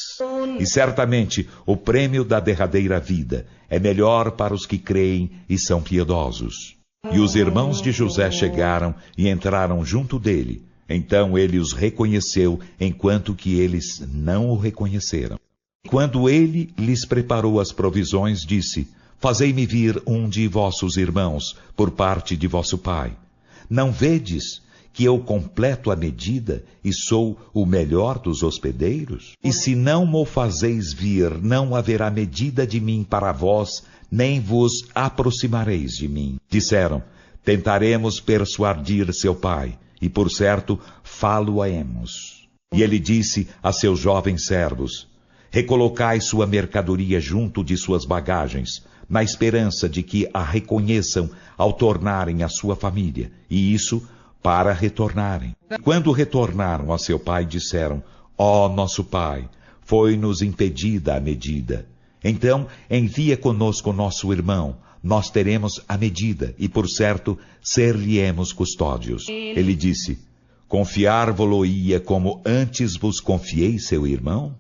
E certamente o prêmio da derradeira vida é melhor para os que creem e são piedosos. E os irmãos de José chegaram e entraram junto dele. Então ele os reconheceu, enquanto que eles não o reconheceram. Quando ele lhes preparou as provisões, disse: fazei-me vir um de vossos irmãos, por parte de vosso pai. Não vedes que eu completo a medida e sou o melhor dos hospedeiros? E se não mo fazeis vir, não haverá medida de mim para vós, nem vos aproximareis de mim. Disseram: tentaremos persuadir seu pai, e por certo falo-aemos. E ele disse a seus jovens servos: recolocai sua mercadoria junto de suas bagagens, na esperança de que a reconheçam ao tornarem à sua família, e isso para retornarem. Quando retornaram a seu pai, disseram: ó nosso pai, foi-nos impedida a medida. Então envia conosco nosso irmão, nós teremos a medida, e por certo ser-lhe-emos custódios. Ele disse: confiar-vo-lo-ia como antes vos confiei seu irmão?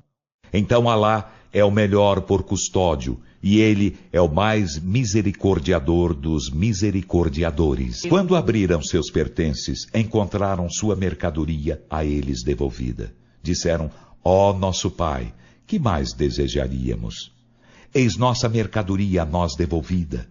Então Alá é o melhor por custódio, e ele é o mais misericordiador dos misericordiadores. Quando abriram seus pertences, encontraram sua mercadoria a eles devolvida. Disseram: ó nosso pai, que mais desejaríamos? Eis nossa mercadoria a nós devolvida,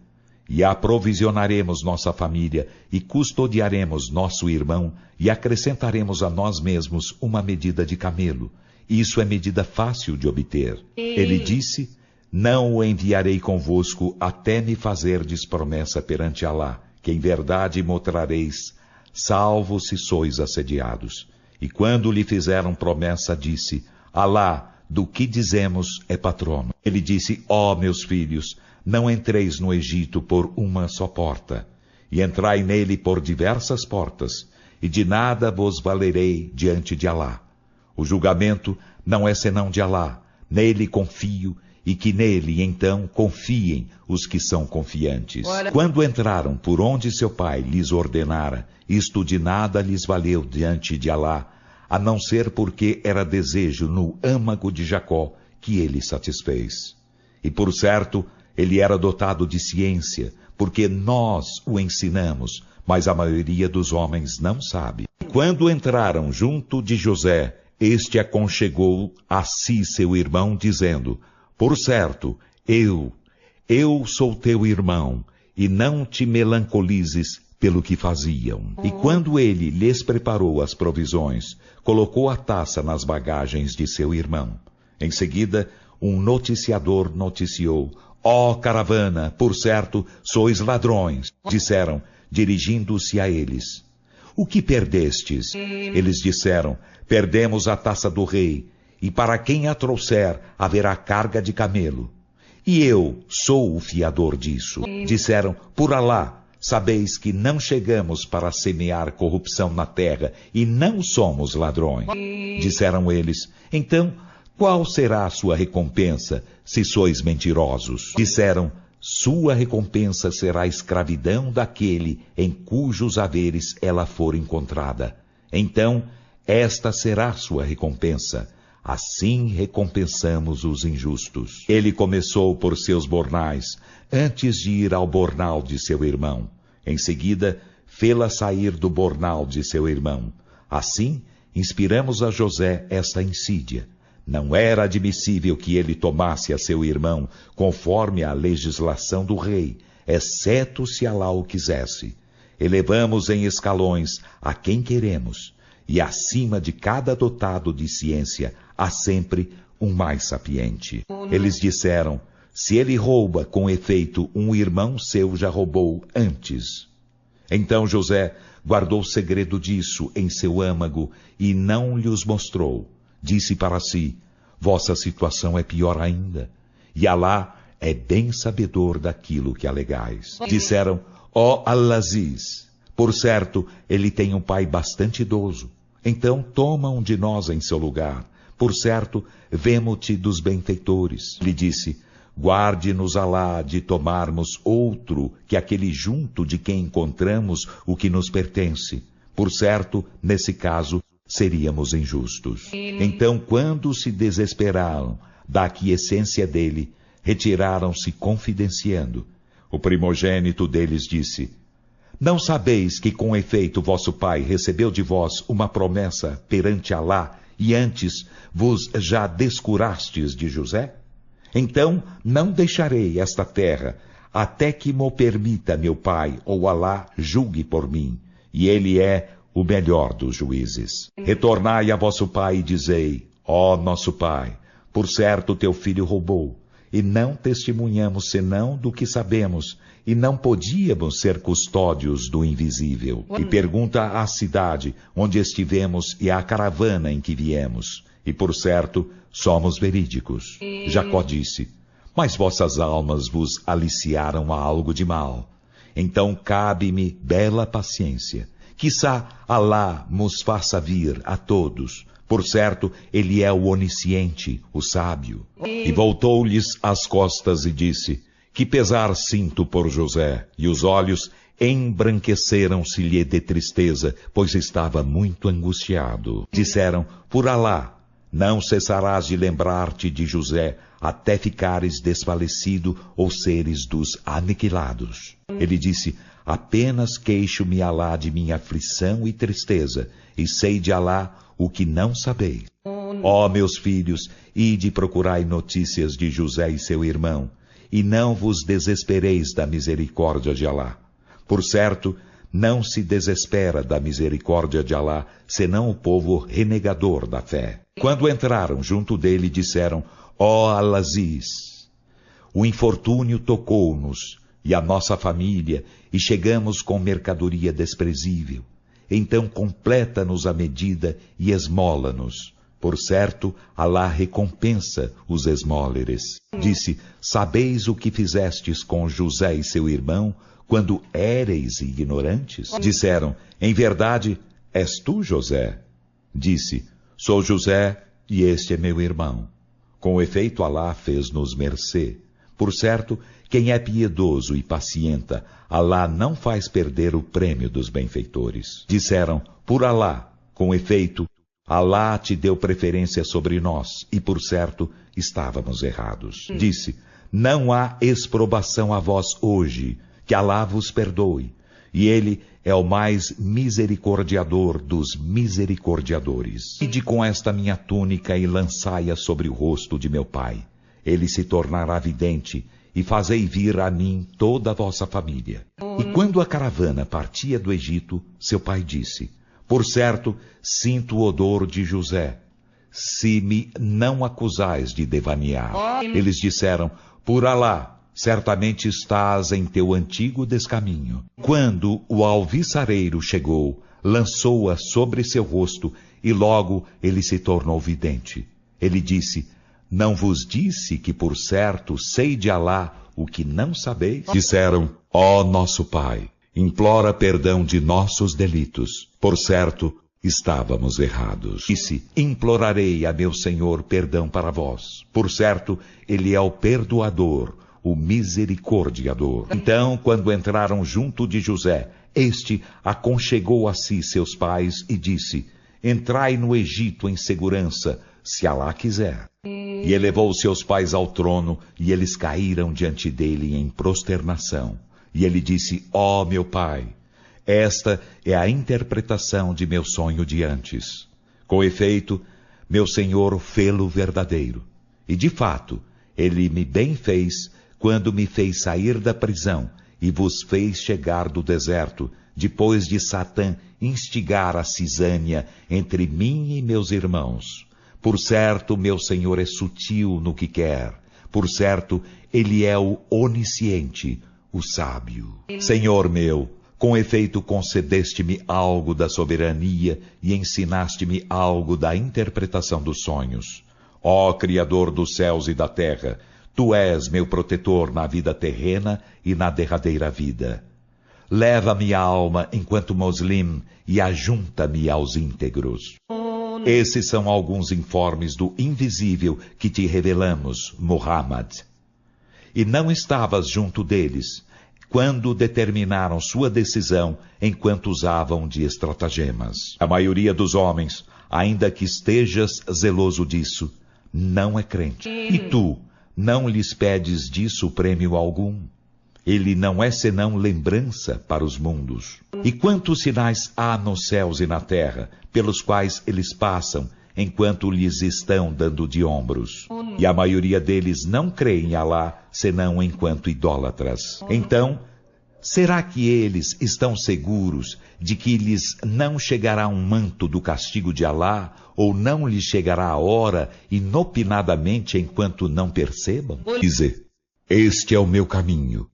e aprovisionaremos nossa família, e custodiaremos nosso irmão, e acrescentaremos a nós mesmos uma medida de camelo. Isso é medida fácil de obter. Ele disse: não o enviarei convosco até me fazerdes promessa perante Alá, que em verdade mostrareis, salvo se sois assediados. E quando lhe fizeram promessa, disse: Alá, do que dizemos, é patrono. Ele disse: ó meus filhos, não entreis no Egito por uma só porta, e entrai nele por diversas portas, e de nada vos valerei diante de Alá. O julgamento não é senão de Alá. Nele confio, e que nele, então, confiem os que são confiantes. Quando entraram por onde seu pai lhes ordenara, isto de nada lhes valeu diante de Alá, a não ser porque era desejo no âmago de Jacó que ele satisfez. E por certo, ele era dotado de ciência, porque nós o ensinamos, mas a maioria dos homens não sabe. Quando entraram junto de José, este aconchegou a si seu irmão, dizendo: por certo, eu sou teu irmão, e não te melancolizes pelo que faziam. E quando ele lhes preparou as provisões, colocou a taça nas bagagens de seu irmão. Em seguida, um noticiador noticiou: ó caravana, por certo, sois ladrões. Disseram, dirigindo-se a eles: o que perdestes? Eles disseram: perdemos a taça do rei, e para quem a trouxer haverá carga de camelo. E eu sou o fiador disso. Disseram: por Alá, sabeis que não chegamos para semear corrupção na terra, e não somos ladrões. Disseram eles: então, qual será a sua recompensa, se sois mentirosos? Disseram: sua recompensa será a escravidão daquele em cujos haveres ela for encontrada. Então, esta será sua recompensa. Assim recompensamos os injustos. Ele começou por seus bornais, antes de ir ao bornal de seu irmão. Em seguida, fê-la sair do bornal de seu irmão. Assim, inspiramos a José esta insídia. Não era admissível que ele tomasse a seu irmão, conforme a legislação do rei, exceto se Alá o quisesse. Elevamos em escalões a quem queremos, e acima de cada dotado de ciência, há sempre um mais sapiente. Eles disseram: se ele rouba, com efeito, um irmão seu já roubou antes. Então José guardou segredo disso em seu âmago e não lhes mostrou. Disse para si: vossa situação é pior ainda, e Alá é bem sabedor daquilo que alegais. Disseram: ó Al-Aziz, por certo, ele tem um pai bastante idoso. Então toma um de nós em seu lugar. Por certo, vemo-te dos benfeitores. Lhe disse: guarde-nos Alá de tomarmos outro que aquele junto de quem encontramos o que nos pertence. Por certo, nesse caso, seríamos injustos. Então, quando se desesperaram da aquiescência dele, retiraram-se confidenciando. O primogênito deles disse: não sabeis que com efeito vosso pai recebeu de vós uma promessa perante Alá, e antes vos já descurastes de José? Então não deixarei esta terra, até que mo permita meu pai, ou Alá julgue por mim, e ele é o melhor dos juízes. Retornai a vosso pai e dizei: ó nosso pai, por certo teu filho roubou, e não testemunhamos senão do que sabemos, e não podíamos ser custódios do invisível. E pergunta à cidade onde estivemos e à caravana em que viemos, e por certo somos verídicos. Jacó disse: mas vossas almas vos aliciaram a algo de mal. Então cabe-me bela paciência. Quiçá Alá nos faça vir a todos. Por certo, ele é o onisciente, o sábio. E voltou-lhes as costas e disse: que pesar sinto por José. E os olhos embranqueceram-se-lhe de tristeza, pois estava muito angustiado. Disseram: por Alá, não cessarás de lembrar-te de José, até ficares desfalecido ou seres dos aniquilados. Ele disse: apenas queixo-me Alá de minha aflição e tristeza, e sei de Alá o que não sabeis. Ó meus filhos, ide procurai notícias de José e seu irmão, e não vos desespereis da misericórdia de Alá. Por certo, não se desespera da misericórdia de Alá, senão o povo renegador da fé. Quando entraram junto dele, disseram: ó Al-Aziz, o infortúnio tocou-nos, e a nossa família, e chegamos com mercadoria desprezível. Então completa-nos a medida e esmola-nos. Por certo, Alá recompensa os esmóleres. Disse: sabeis o que fizestes com José e seu irmão, quando éreis ignorantes? Disseram: em verdade, és tu, José? Disse: Sou José, e este é meu irmão. Com efeito, Alá fez-nos mercê. Por certo, quem é piedoso e pacienta, Alá não faz perder o prêmio dos benfeitores. Disseram, por Alá, com efeito, Alá te deu preferência sobre nós, e por certo, estávamos errados. Disse, não há exprobação a vós hoje, que Alá vos perdoe, e Ele é o mais misericordiador dos misericordiadores. Ide com esta minha túnica e lançai-a sobre o rosto de meu pai. Ele se tornará vidente, e fazei vir a mim toda a vossa família. E quando a caravana partia do Egito, seu pai disse, por certo, sinto o odor de José, se me não acusais de devanear. Eles disseram, por Alá, certamente estás em teu antigo descaminho. Quando o alviçareiro chegou, lançou-a sobre seu rosto, e logo ele se tornou vidente. Ele disse, não vos disse que por certo sei de Alá o que não sabeis? Disseram, ó nosso pai, implora perdão de nossos delitos. Por certo, estávamos errados. Disse, implorarei a meu Senhor perdão para vós. Por certo, Ele é o perdoador, o misericordiador. Então, quando entraram junto de José, este aconchegou a si seus pais e disse, entrai no Egito em segurança, se Alá quiser. E elevou seus pais ao trono, e eles caíram diante dele em prosternação. E ele disse, ó meu pai, esta é a interpretação de meu sonho de antes. Com efeito, meu Senhor fê-lo verdadeiro. E de fato, ele me bem fez quando me fez sair da prisão e vos fez chegar do deserto, depois de Satã instigar a cisânia entre mim e meus irmãos. Por certo, meu Senhor é sutil no que quer. Por certo, Ele é o onisciente, o sábio. Senhor meu, com efeito concedeste-me algo da soberania e ensinaste-me algo da interpretação dos sonhos. Ó Criador dos céus e da terra, Tu és meu protetor na vida terrena e na derradeira vida. Leva minha alma enquanto muslim e ajunta-me aos íntegros. Esses são alguns informes do invisível que te revelamos, Muhammad. E não estavas junto deles, quando determinaram sua decisão enquanto usavam de estratagemas. A maioria dos homens, ainda que estejas zeloso disso, não é crente. E tu, não lhes pedes disso prêmio algum. Ele não é senão lembrança para os mundos. E quantos sinais há nos céus e na terra, pelos quais eles passam, enquanto lhes estão dando de ombros? E a maioria deles não crê em Alá, senão enquanto idólatras. Então, será que eles estão seguros de que lhes não chegará um manto do castigo de Alá, ou não lhes chegará a hora, inopinadamente, enquanto não percebam? Dize, este é o meu caminho.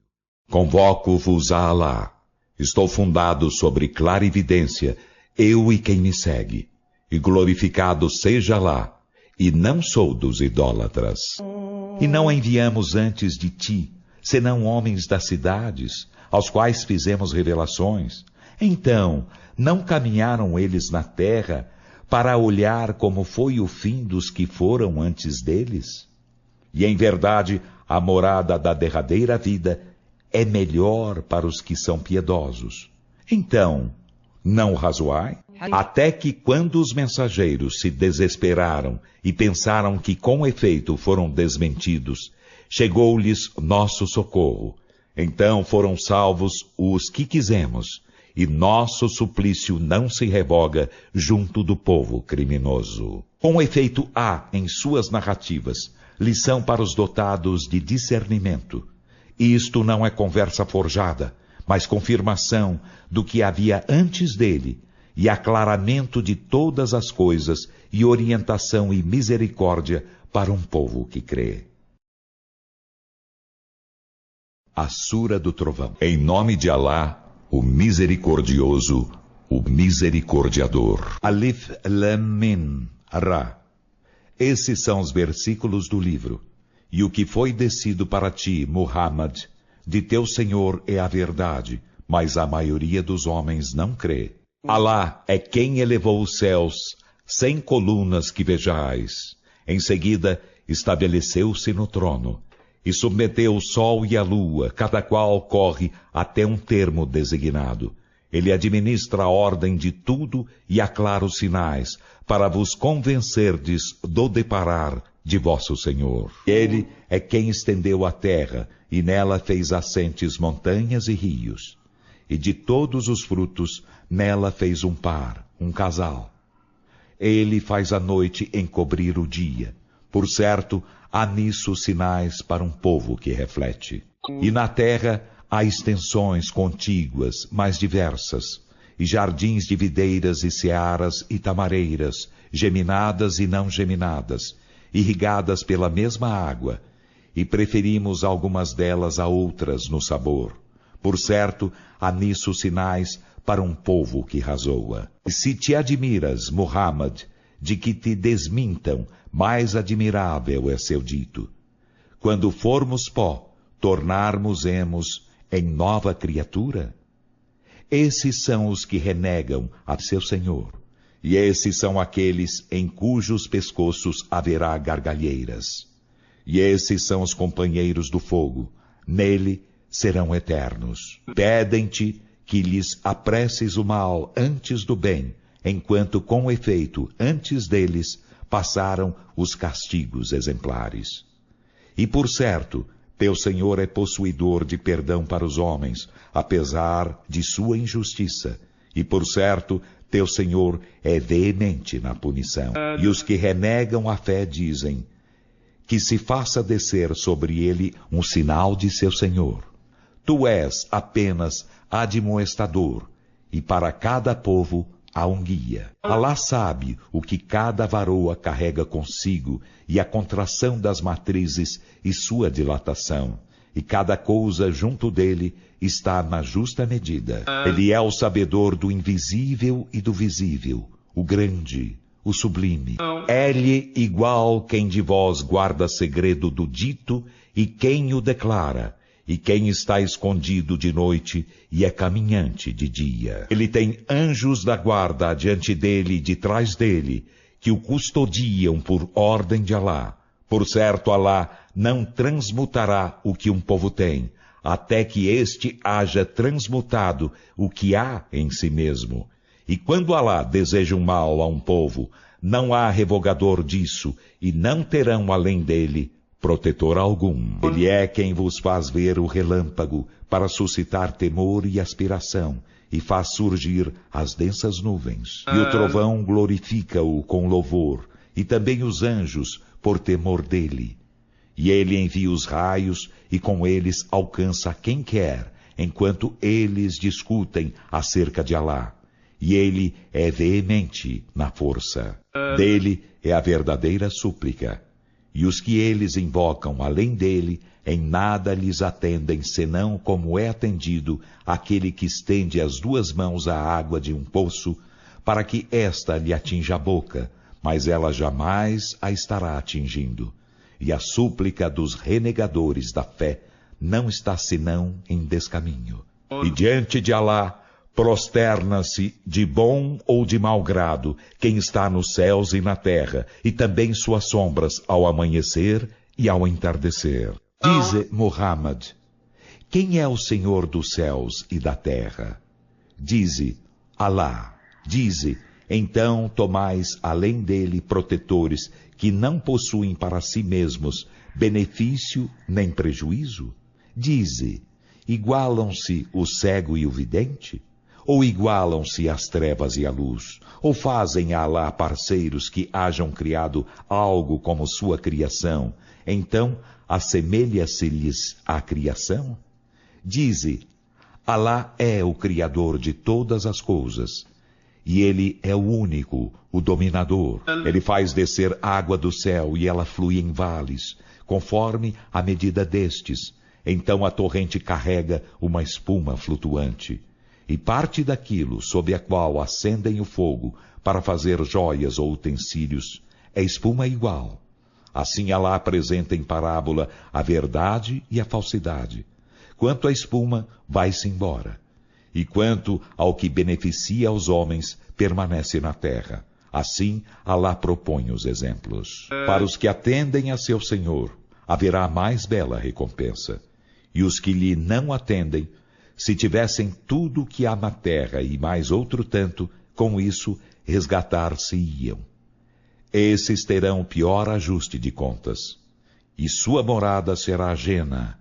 Convoco-vos a Alá. Estou fundado sobre clarividência, eu e quem me segue. E glorificado seja Alá, e não sou dos idólatras. E não enviamos antes de ti, senão homens das cidades, aos quais fizemos revelações. Então, não caminharam eles na terra para olhar como foi o fim dos que foram antes deles? E em verdade, a morada da derradeira vida é melhor para os que são piedosos. Então, não razoai? Até que quando os mensageiros se desesperaram e pensaram que com efeito foram desmentidos, chegou-lhes nosso socorro. Então foram salvos os que quisemos, e nosso suplício não se revoga junto do povo criminoso. Com efeito há em suas narrativas lição para os dotados de discernimento. Isto não é conversa forjada, mas confirmação do que havia antes dele, e aclaramento de todas as coisas, e orientação e misericórdia para um povo que crê. A Sura do Trovão. Em nome de Alá, o Misericordioso, o Misericordiador. Alif Lam Mim Ra. Esses são os versículos do livro. E o que foi descido para ti, Muhammad, de teu Senhor é a verdade, mas a maioria dos homens não crê. Alá é quem elevou os céus 100 colunas que vejais. Em seguida, estabeleceu-se no trono, e submeteu o sol e a lua, cada qual corre até um termo designado. Ele administra a ordem de tudo e aclara os sinais, para vos convencerdes do deparar de vosso Senhor. Ele é quem estendeu a terra, e nela fez assentes montanhas e rios. E de todos os frutos, nela fez um par, um casal. Ele faz a noite encobrir o dia. Por certo, há nisso sinais para um povo que reflete. E na terra há extensões contíguas, mais diversas, e jardins de videiras e searas e tamareiras, geminadas e não geminadas, irrigadas pela mesma água, e preferimos algumas delas a outras no sabor. Por certo, há nisso sinais para um povo que razoa. Se te admiras, Muhammad, de que te desmintam, mais admirável é seu dito. Quando formos pó, tornarmos-emos em nova criatura? Esses são os que renegam a seu Senhor, e esses são aqueles em cujos pescoços haverá gargalheiras. E esses são os companheiros do fogo, nele serão eternos. Pedem-te que lhes apresses o mal antes do bem, enquanto com efeito, antes deles, passaram os castigos exemplares. E por certo, teu Senhor é possuidor de perdão para os homens, apesar de sua injustiça. E por certo, teu Senhor é veemente na punição. E os que renegam a fé dizem que se faça descer sobre ele um sinal de seu Senhor. Tu és apenas admoestador, e para cada povo há um guia. Alá sabe o que cada varoa carrega consigo, e a contração das matrizes e sua dilatação. E cada coisa junto dele está na justa medida. Ele é o sabedor do invisível e do visível, o grande, o sublime. É-lhe igual quem de vós guarda segredo do dito e quem o declara, e quem está escondido de noite e é caminhante de dia. Ele tem anjos da guarda diante dele e de trás dele, que o custodiam por ordem de Alá. Por certo, Alá não transmutará o que um povo tem, até que este haja transmutado o que há em si mesmo. E quando Alá deseja um mal a um povo, não há revogador disso, e não terão além dele protetor algum. Ele é quem vos faz ver o relâmpago para suscitar temor e aspiração, e faz surgir as densas nuvens. E o trovão glorifica-o com louvor, e também os anjos por temor dele. E ele envia os raios, e com eles alcança quem quer, enquanto eles discutem acerca de Alá. E ele é veemente na força. Dele é a verdadeira súplica. E os que eles invocam além dele, em nada lhes atendem, senão como é atendido aquele que estende as duas mãos à água de um poço, para que esta lhe atinja a boca, mas ela jamais a estará atingindo. E a súplica dos renegadores da fé não está senão em descaminho. E diante de Alá, prosterna-se de bom ou de mau grado quem está nos céus e na terra, e também suas sombras ao amanhecer e ao entardecer. Dize, Muhammad, quem é o Senhor dos céus e da terra? Dize, Alá. Dize, então tomais além dele protetores que não possuem para si mesmos benefício nem prejuízo? Dize, igualam-se o cego e o vidente? Ou igualam-se as trevas e a luz? Ou fazem a Alá parceiros que hajam criado algo como sua criação? Então, assemelha-se-lhes a criação? Dize, Alá é o Criador de todas as coisas, e Ele é o único, o dominador. Ele faz descer água do céu e ela flui em vales, conforme a medida destes. Então a torrente carrega uma espuma flutuante. E parte daquilo sob a qual acendem o fogo para fazer joias ou utensílios é espuma igual. Assim Alá apresenta em parábola a verdade e a falsidade. Quanto à espuma, vai-se embora. E quanto ao que beneficia aos homens, permanece na terra. Assim, Alá propõe os exemplos. Para os que atendem a seu Senhor, haverá mais bela recompensa. E os que lhe não atendem, se tivessem tudo o que há na terra e mais outro tanto, com isso resgatar-se-iam. Esses terão o pior ajuste de contas, e sua morada será ajena,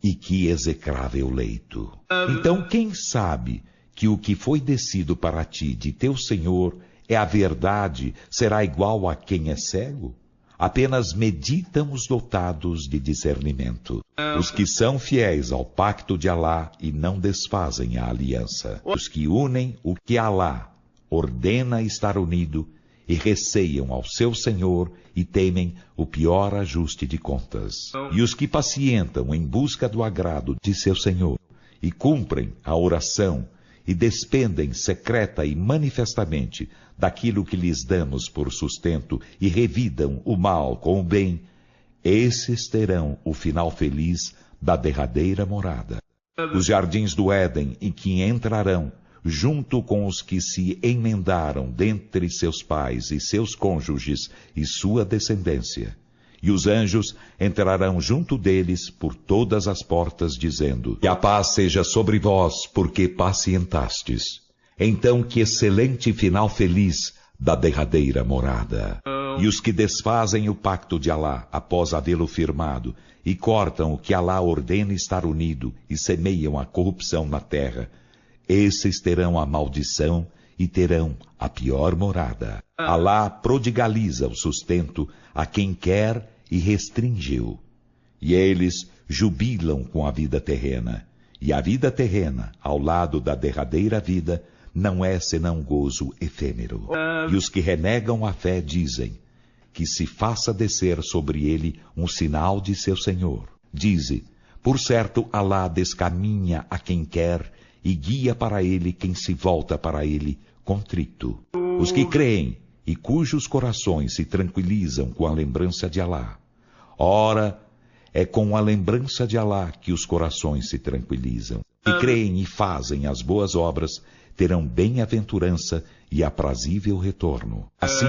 e que execrável leito. Então quem sabe que o que foi descido para ti de teu Senhor é a verdade, será igual a quem é cego? Apenas meditam os dotados de discernimento, os que são fiéis ao pacto de Alá e não desfazem a aliança, os que unem o que Alá ordena estar unido e receiam ao seu Senhor e temem o pior ajuste de contas, e os que pacientam em busca do agrado de seu Senhor e cumprem a oração e despendem secreta e manifestamente daquilo que lhes damos por sustento e revidam o mal com o bem, esses terão o final feliz da derradeira morada. Os jardins do Éden em que entrarão, junto com os que se emendaram dentre seus pais e seus cônjuges e sua descendência. E os anjos entrarão junto deles por todas as portas, dizendo: que a paz seja sobre vós, porque pacientastes. Então que excelente final feliz da derradeira morada. E os que desfazem o pacto de Alá, após havê-lo firmado, e cortam o que Alá ordena estar unido, e semeiam a corrupção na terra, esses terão a maldição e terão a pior morada. Alá prodigaliza o sustento a quem quer e restringiu. E eles jubilam com a vida terrena. E a vida terrena, ao lado da derradeira vida, não é senão gozo efêmero. E os que renegam a fé dizem que se faça descer sobre ele um sinal de seu Senhor. Dize: por certo, Alá descaminha a quem quer e guia para ele quem se volta para ele contrito. Os que creem e cujos corações se tranquilizam com a lembrança de Alá. Ora, é com a lembrança de Alá que os corações se tranquilizam. E creem e fazem as boas obras, terão bem-aventurança e aprazível retorno. Assim,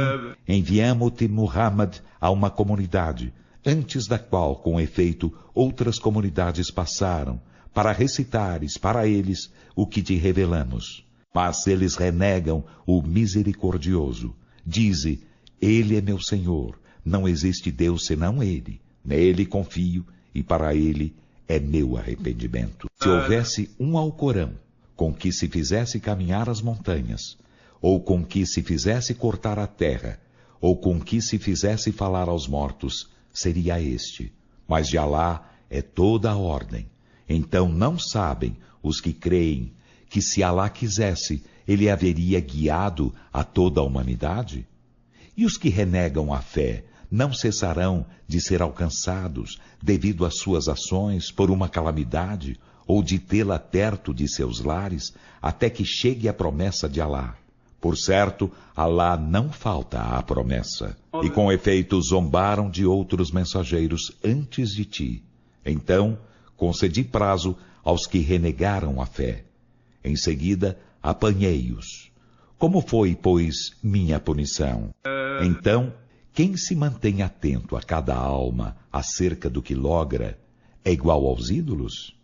enviamo-te, Muhammad, a uma comunidade, antes da qual, com efeito, outras comunidades passaram, para recitares para eles o que te revelamos. Mas eles renegam o misericordioso. Dize: Ele é meu Senhor, não existe Deus senão Ele. Nele confio e para Ele é meu arrependimento. Se houvesse um Alcorão com que se fizesse caminhar as montanhas, ou com que se fizesse cortar a terra, ou com que se fizesse falar aos mortos, seria este. Mas de Alá é toda a ordem. Então não sabem os que creem que se Alá quisesse, ele haveria guiado a toda a humanidade? E os que renegam a fé não cessarão de ser alcançados devido às suas ações por uma calamidade ou de tê-la perto de seus lares até que chegue a promessa de Alá. Por certo, Alá não falta à promessa. E com efeito zombaram de outros mensageiros antes de ti. Então concedi prazo aos que renegaram a fé. Em seguida, apanhei-os. Como foi, pois, minha punição? Então, quem se mantém atento a cada alma acerca do que logra, é igual aos ídolos?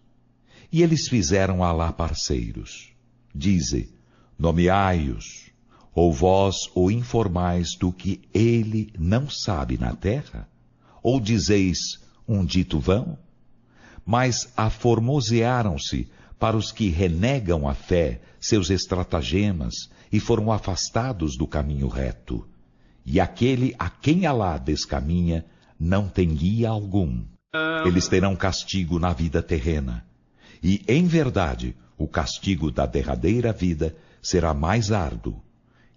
E eles fizeram Alá parceiros. Dize: nomeai-os, ou vós o informais do que ele não sabe na terra? Ou dizeis um dito vão? Mas aformosearam-se para os que renegam a fé seus estratagemas e foram afastados do caminho reto. E aquele a quem Alá descaminha não tem guia algum. Eles terão castigo na vida terrena. E, em verdade, o castigo da derradeira vida será mais árduo.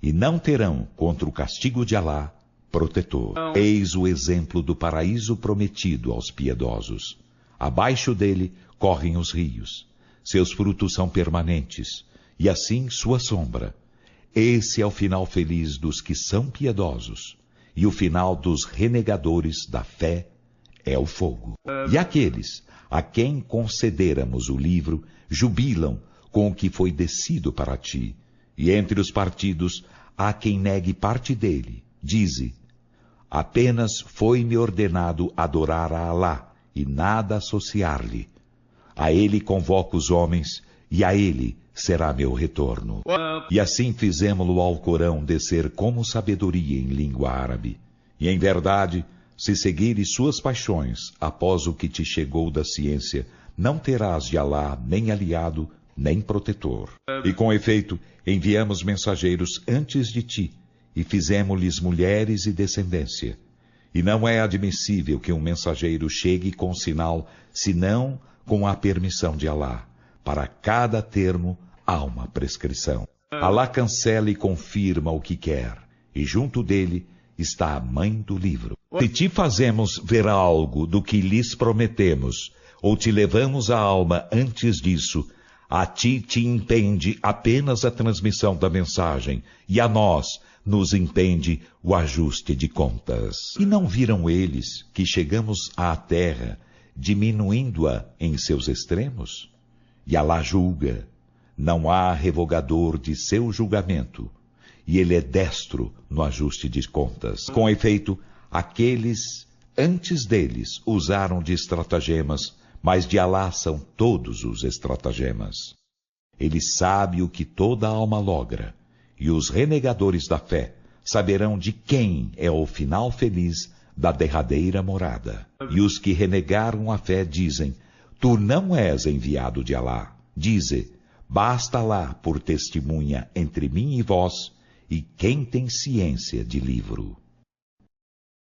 E não terão, contra o castigo de Alá, protetor. Eis o exemplo do paraíso prometido aos piedosos. Abaixo dele correm os rios. Seus frutos são permanentes, e assim sua sombra. Esse é o final feliz dos que são piedosos, e o final dos renegadores da fé é o fogo. E aqueles a quem concederamos o livro jubilam com o que foi descido para ti, e entre os partidos há quem negue parte dele. Dize: apenas foi-me ordenado adorar a Alá e nada associar-lhe. A ele convoco os homens, e a ele será meu retorno. E assim fizemo-lo ao Corão descer como sabedoria em língua árabe. E em verdade, se seguires suas paixões após o que te chegou da ciência, não terás de Alá nem aliado, nem protetor. E com efeito, enviamos mensageiros antes de ti, e fizemos-lhes mulheres e descendência. E não é admissível que um mensageiro chegue com sinal, senão com a permissão de Alá. Para cada termo há uma prescrição. Alá cancela e confirma o que quer, e junto dele está a mãe do livro. Se te fazemos ver algo do que lhes prometemos, ou te levamos a alma antes disso, a ti te impende apenas a transmissão da mensagem, e a nós nos impende o ajuste de contas. E não viram eles que chegamos à terra, diminuindo-a em seus extremos? E Alá julga, não há revogador de seu julgamento, e ele é destro no ajuste de contas. Com efeito, aqueles antes deles usaram de estratagemas, mas de Alá são todos os estratagemas. Ele sabe o que toda alma logra, e os renegadores da fé saberão de quem é o final feliz da derradeira morada. E os que renegaram a fé dizem: tu não és enviado de Alá. Dize: basta Alá por testemunha entre mim e vós, e quem tem ciência de livro.